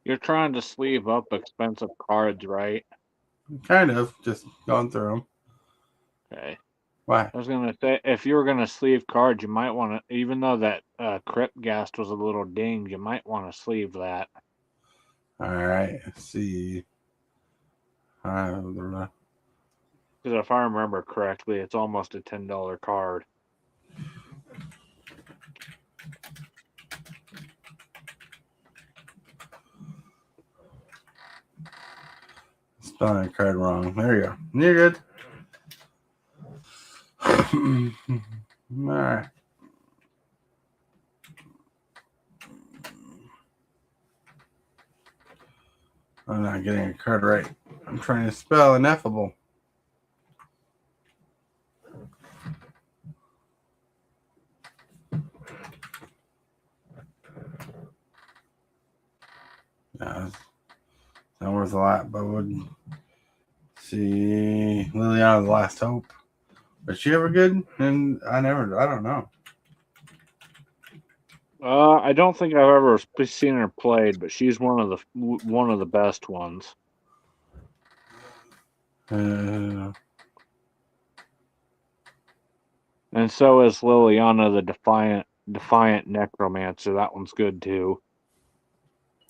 You're trying to sleeve up expensive cards, right? Kind of, just going through them. Okay. Why? I was gonna say, if you were gonna sleeve cards, you might want to, even though that Crypt Ghast was a little dinged, you might want to sleeve that. All right, let's see. Because if I remember correctly, it's almost a $10 card. spelling a card wrong. There you go. You're good. All right. I'm not getting a card right. I'm trying to spell ineffable. Yeah, it's not worth a lot, but would see Liliana the Last Hope. Was she ever good? And I don't know. I don't think I've ever seen her played, but she's one of the best ones. Uh, And so is Liliana the Defiant Necromancer. That one's good too.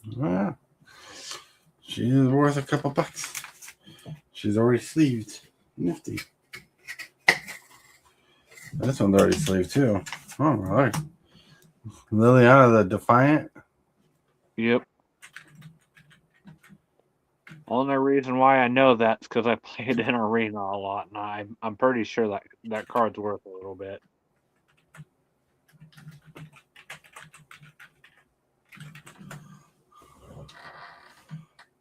yeah. She's worth a couple bucks. She's already sleeved. Nifty. This one's already sleeved too. Oh my lord. Liliana the Defiant. Yep. Only reason why I know that's because I played in Arena a lot, and I'm pretty sure that card's worth a little bit.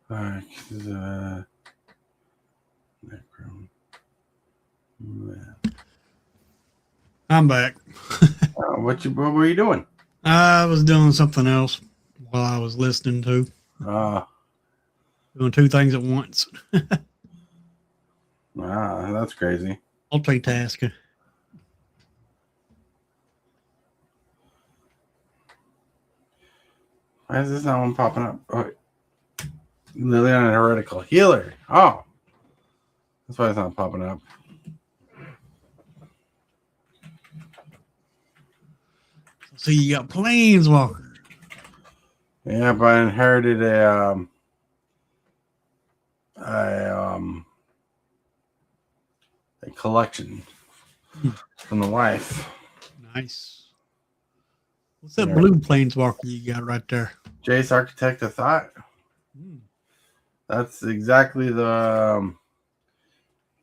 Alright, I'm back. what were you doing? I was doing something else while I was listening to. Doing two things at once. That's crazy. Multitasking. Why is this not one popping up? Oh, Liliana Heretical Healer. Oh, that's why it's not popping up. See, you got Planeswalker. Yeah, but I inherited a collection from the wife. Nice. What's that blue Planeswalker you got right there? Jace, Architect of Thought. That's exactly the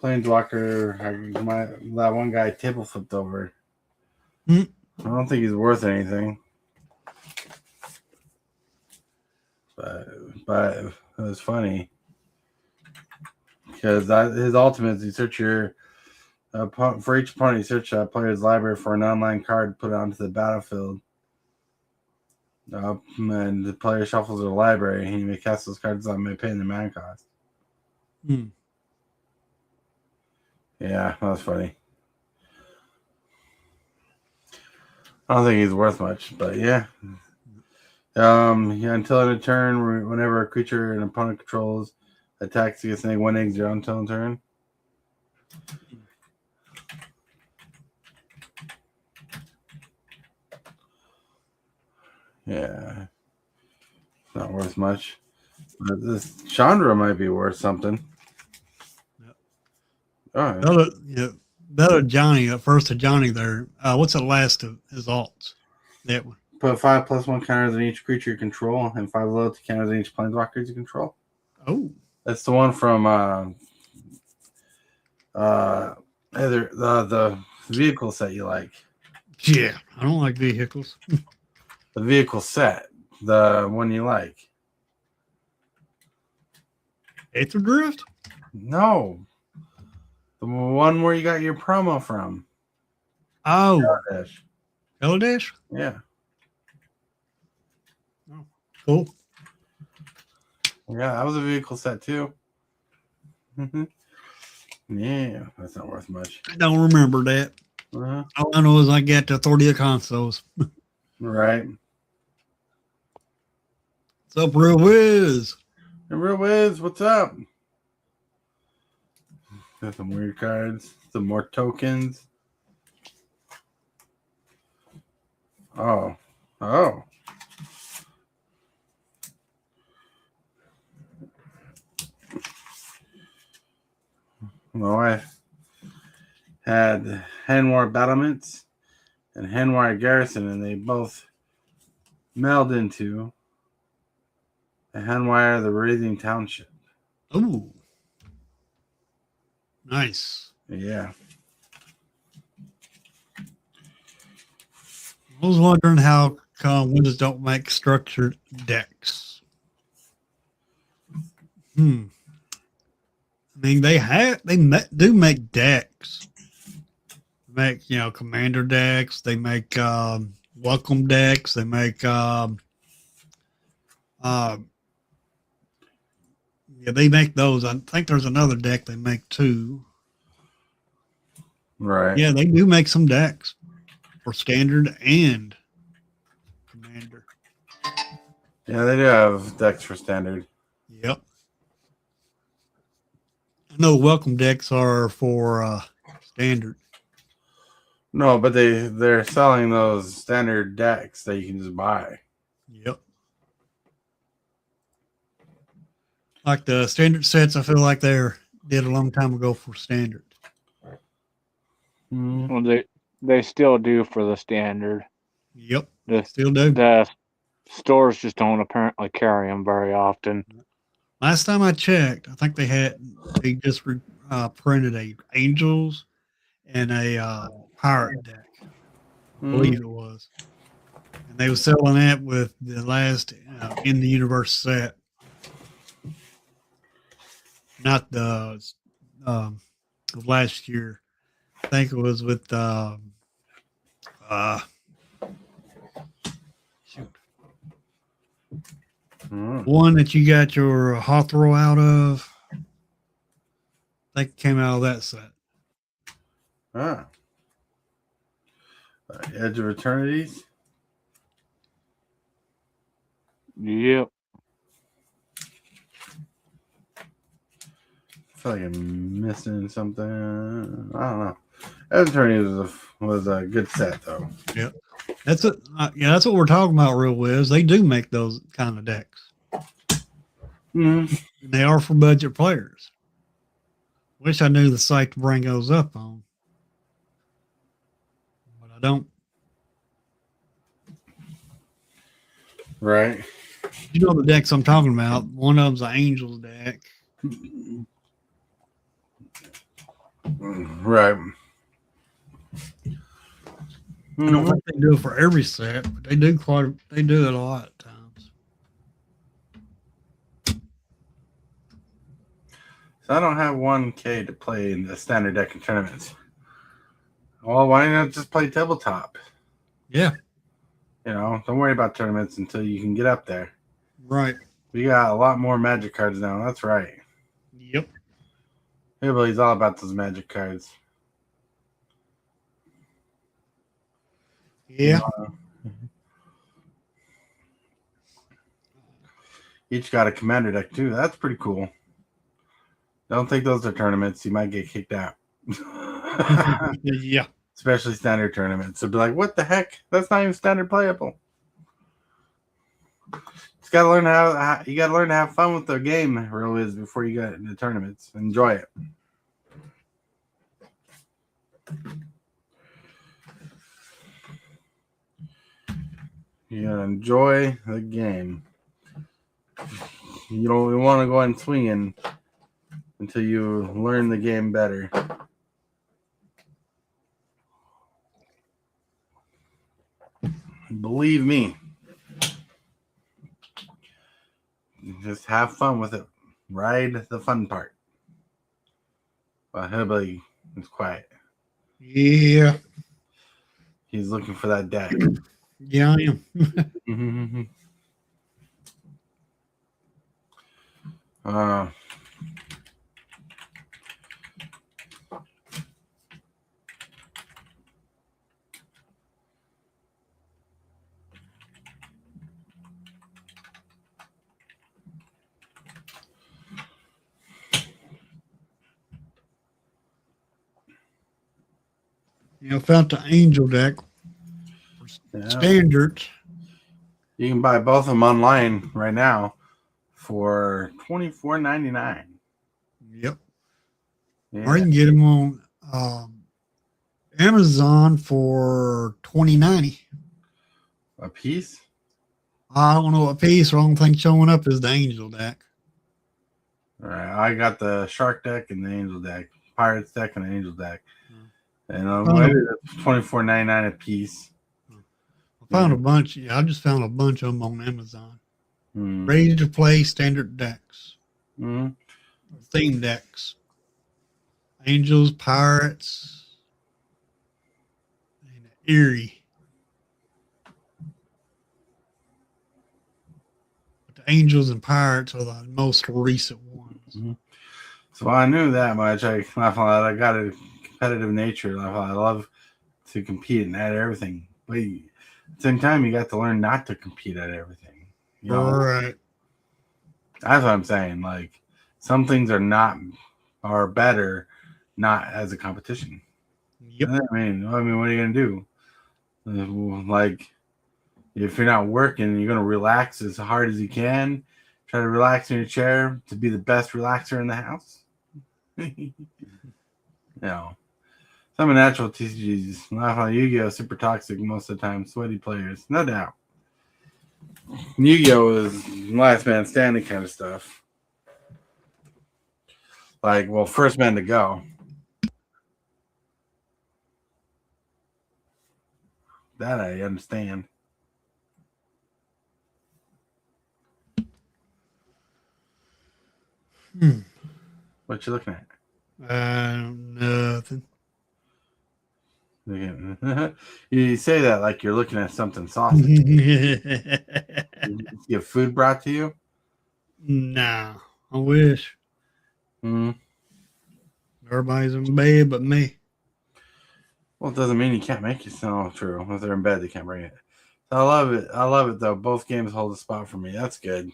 Planeswalker that one guy table flipped over. I don't think he's worth anything. But it was funny. Because his ultimate is you search your for each opponent, you search a player's library for an online card, put it onto the battlefield. And the player shuffles their library, and you may cast those cards on may pay the mana cost. Yeah, that was funny. I don't think he's worth much, but yeah. Until end of turn, whenever a creature an opponent controls attacks against negative 1/0 until turn. Yeah. It's not worth much. But this Chandra might be worth something. Yep. All right. That or Johnny, first to Johnny there. What's the last of his alts? That one. Put 5+1 counters on each creature you control and 5 loyalty counters on each planeswalker you control. Oh. That's the one from either the vehicle set you like. Yeah, I don't like vehicles. The vehicle set, the one you like. Aether Drift? No. The one where you got your promo from. Oh. Dash. Kaladesh? Yeah. Oh, cool. Yeah, that was a vehicle set too. Yeah, that's not worth much. I don't remember that. All I know is I got the Authority of Consoles. Right. What's up, Real Wiz? Hey, Real Wiz, what's up? Got some weird cards, some more tokens. Oh. My wife had Hanwar Battlements and Hanwar Garrison, and they both meld into the Hanwar the Raising Township. Ooh. Nice. Yeah. I was wondering how come Windows don't make structured decks. I mean, do make decks. Make commander decks. They make welcome decks. They make they make those. I think there's another deck they make too. Right. Yeah, they do make some decks for standard and commander. Yeah, they do have decks for standard. Yep. I know welcome decks are for standard. No, but they're selling those standard decks that you can just buy. Yep. Like the standard sets, I feel like they're did a long time ago for standard. Well, they still do for the standard. Yep. The, Still do. The stores just don't apparently carry them very often. Last time I checked, I think they just printed a Angels and a Pirate deck. I believe it was. And they were selling that with the last in the universe set. Not the last year. I think it was with one that you got your Hawthrow out of. I think it came out of that set. Edge of Eternities. Yep. I feel like I'm missing something. I don't know. Edge of Eternities was a good set though. Yep. That's it. That's what we're talking about, Real Wiz. They do make those kind of decks. Mm-hmm. And they are for budget players. Wish I knew the site to bring those up on, but I don't. Right. You know the decks I'm talking about. One of them's an Angels deck. Right. I don't think they do it for every set, but they do it a lot of times. So I don't have 1K to play in the standard deck in tournaments. Well, why not just play tabletop? Yeah. Don't worry about tournaments until you can get up there. Right. We got a lot more magic cards now. That's right. Yep. Everybody's all about those magic cards. Yeah. Each got a commander deck too. That's pretty cool. Don't think those are tournaments. You might get kicked out. Yeah. Especially standard tournaments. So be like, what the heck? That's not even standard playable. Just gotta learn you gotta learn to have fun with the game, real is, before you get into tournaments. Enjoy it. You gotta enjoy the game. You don't want to go in swinging until you learn the game better. Believe me. Just have fun with it. Ride the fun part. But Hillbilly is quiet. Yeah. He's looking for that deck. Yeah, I am. Found the Angel deck. Yeah. Standard. You can buy both of them online right now for $24.99. Yep. Yeah. Or you can get them on Amazon for $20.90. A piece? I don't know what piece. The only thing showing up is the Angel deck. All right. I got the Shark deck and the Angel deck Pirates deck and an Angels deck. And Oh. maybe that's $24.99 a piece. I found a bunch. Yeah, I just found a bunch of them on Amazon. Mm. Ready to play standard decks, Mm. theme decks. Angels, Pirates, and Erie. But the Angels and Pirates are the most recent ones. Mm-hmm. So I knew that much. I got a competitive nature. I love to compete and at everything. But at the same time, you got to learn not to compete at everything. You know? Right. That's what I'm saying. Like some things are better not as a competition. Yep. I mean, what are you gonna do? Like, if you're not working, you're gonna relax as hard as you can. Try to relax in your chair to be the best relaxer in the house. No. Some of natural TCGs, not how Yu-Gi-Oh! Super toxic most of the time. Sweaty players, no doubt. Yu-Gi-Oh! Is last man standing kind of stuff. Like, well, first man to go. That I understand. What you looking at? Nothing. You say that like you're looking at something sausage. You have food brought to you? Nah, I wish. Mm. Everybody's in bed but me. Well, it doesn't mean you can't make it. No, true. If they're in bed, they can't bring it. So I love it. I love it, though. Both games hold a spot for me. That's good.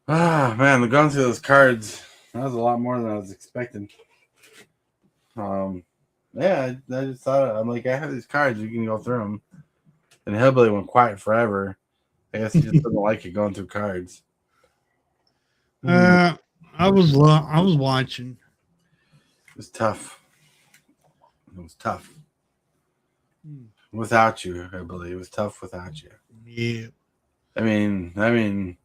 Ah, man, going through those cards, that was a lot more than I was expecting. Yeah, I just thought, I'm like, I have these cards. You can go through them. And Hillbilly went quiet forever. I guess he just doesn't like it going through cards. I was watching. It was tough. It was tough. Without you, I believe. It was tough without you. Yeah. I mean, Lone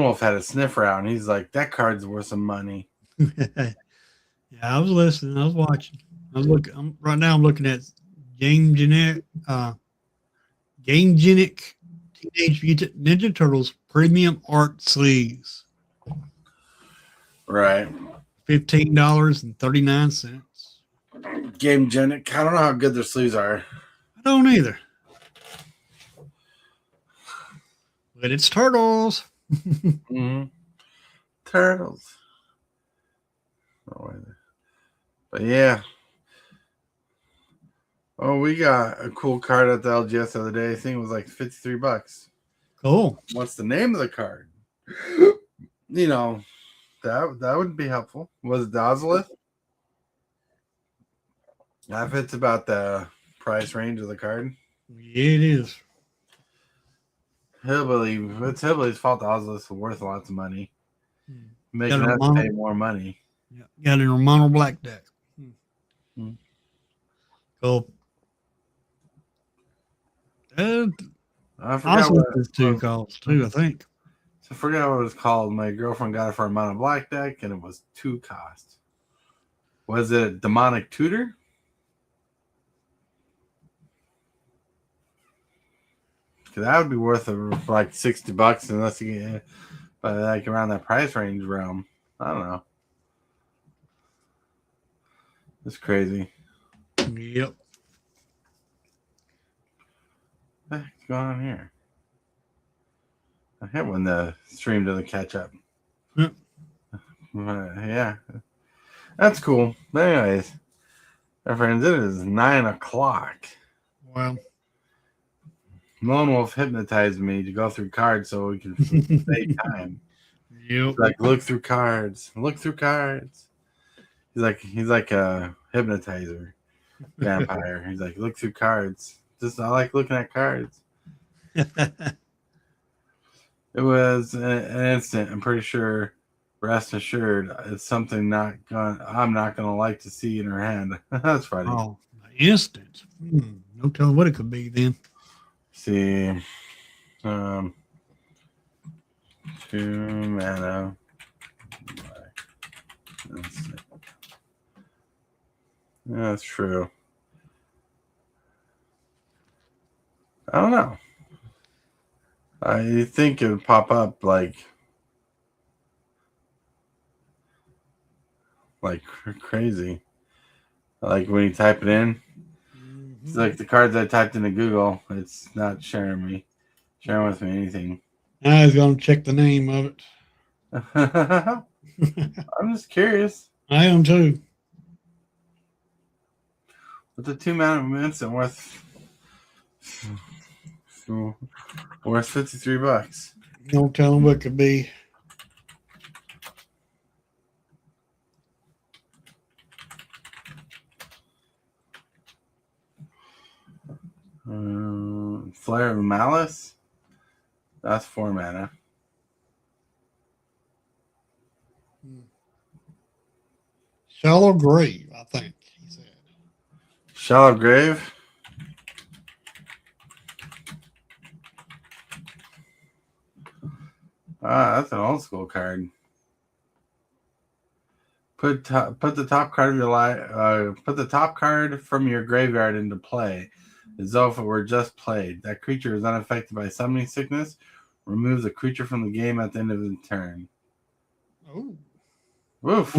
Wolf had a sniff around. He's like, that card's worth some money. Yeah, I was listening. I was watching. I was looking. Right now, I'm looking at Game Genic Teenage Mutant Ninja Turtles Premium Art Sleeves. Right. $15.39. Game Genic. I don't know how good their sleeves are. I don't either. But it's Turtles. Mm-hmm. Turtles. But yeah. Oh, we got a cool card at the LGS the other day. I think it was like $53. Cool. What's the name of the card? You know, that would be helpful. Was it Dozolith? If it's about the price range of the card. Yeah, it is. It's Hillbilly's fault Dozolith is worth lots of money. Making Got us a pay more money. Yeah, got an Romano Black deck. Cool. I forgot what Oswald two calls too, I think. I forgot what it was called. My girlfriend got it for a Mono Black deck, and it was 2 cost. Was it Demonic Tutor? Because that would be worth like $60 unless you get like around that price range realm. I don't know. It's crazy. Yep. What's going on here? I hate when the stream doesn't catch up. Yep. Yeah. That's cool. But anyways, my friends, it is 9 o'clock. Well, Lone Wolf hypnotized me to go through cards so we can save time. yep. He's like, look through cards. Look through cards. He's like a hypnotizer vampire. He's like, look through cards. I like looking at cards. It was an instant. I'm pretty sure. Rest assured, it's something I'm not gonna like to see in her hand. That's funny. Oh, instant. No telling what it could be then. See, 2 mana. Yeah, that's true. I don't know. I think it would pop up like crazy. Like when you type it in, it's like the cards I typed into Google. It's not sharing with me anything. I was going to check the name of it. I'm just curious. I am too. With the 2 minutes and worth $53. Don't tell them what it could be. Flare of Malice. That's 4 mana. Shallow Grave, I think he said. Shallow Grave. That's an old school card. Put the top card of your put the top card from your graveyard into play, as though if it were just played. That creature is unaffected by summoning sickness. Remove the creature from the game at the end of the turn. Oh, Woof.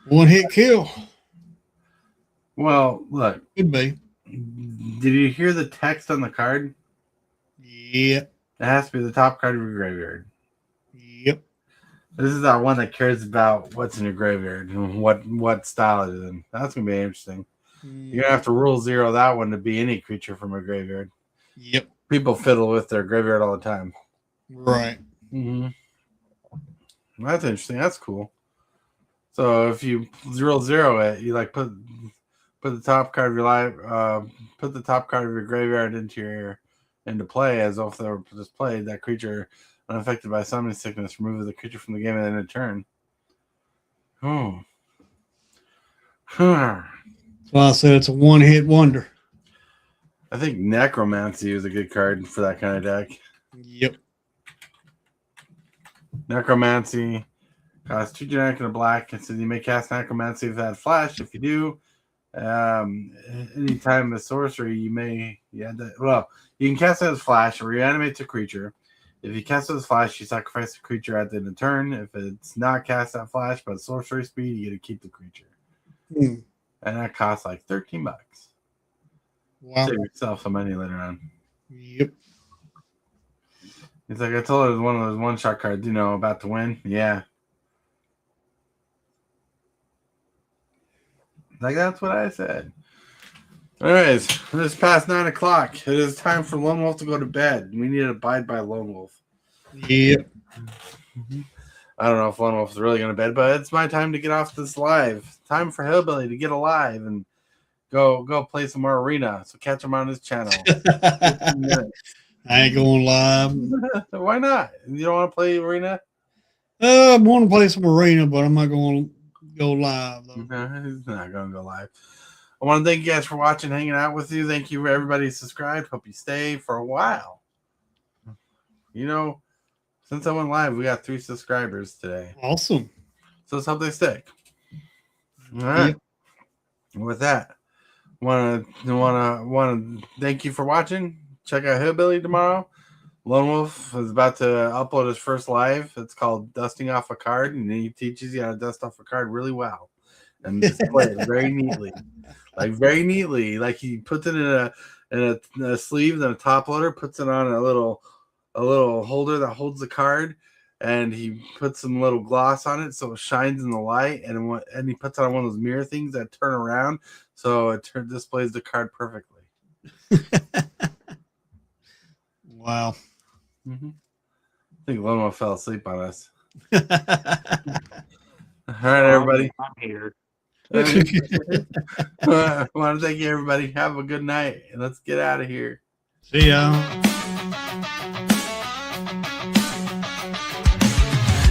one hit kill. Well, look. Could be. Did you hear the text on the card? Yep. It has to be the top card of your graveyard. Yep. This is that one that cares about what's in your graveyard and what style it is in. That's gonna be interesting. You're gonna have to rule 0 that one to be any creature from a graveyard. Yep. People fiddle with their graveyard all the time. Right. Mm-hmm. That's interesting. That's cool. So if you 0/0 it, you like put the top card of your put the top card of your graveyard into play as if they were just played. That creature unaffected by summoning sickness, remove the creature from the game at the end of turn. Oh. That's why I said it's a one-hit wonder. I think Necromancy is a good card for that kind of deck. Yep. Necromancy costs 2 generic and a black. It says you may cast Necromancy if it had flash. If you do, anytime a sorcery, you can cast it as flash or reanimate a creature. If you cast it as flash, you sacrifice the creature at the end of turn. If it's not cast at flash but sorcery speed, you get to keep the creature. And that costs like $13. Wow. Save yourself some money later on. Yep. It's like I told her it was one of those one-shot cards, about to win. Yeah. Like that's what I said. Anyways, it's past 9 o'clock. It is time for Lone Wolf to go to bed. We need to abide by Lone Wolf. Yep. I don't know if Lone Wolf is really going to bed, but it's my time to get off this live. Time for Hillbilly to get alive and go play some more arena. So catch him on his channel. I ain't going live. Why not? You don't want to play arena? I want to play some arena, but I'm not going to go live though. No, he's not going to go live. I want to thank you guys for watching, hanging out with you. Thank you for everybody who subscribed. Hope you stay for a while. Since I went live, we got 3 subscribers today. Awesome. So let's hope they stick. All right. Yep. With that, want to thank you for watching. Check out Hillbilly tomorrow. Lone Wolf is about to upload his first live. It's called Dusting Off a Card, and he teaches you how to dust off a card really well and display it very neatly. Like he puts it in a sleeve, then a top loader, puts it on a little holder that holds the card, and he puts some little gloss on it so it shines in the light, and he puts it on one of those mirror things that turn around so it displays the card perfectly. Wow. Mm-hmm. I think Lone Wolf fell asleep on us. All right, everybody. I'm here. I want to thank you, everybody. Have a good night, and let's get out of here. See ya.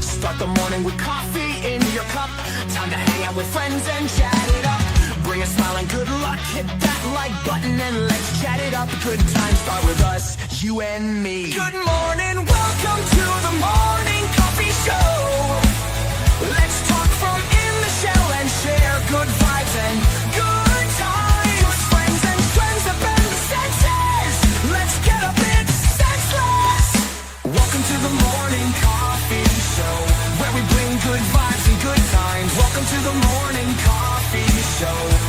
Start the morning with coffee in your cup. Time to hang out with friends and chat it up. Bring a smile and good luck. Hit that like button and let's chat it up. Good times start with us, you and me. Good morning, welcome to the morning coffee show. Let's talk from in the shell and share good vibes and good Welcome to the morning coffee show, where we bring good vibes and good times. Welcome to the morning coffee show.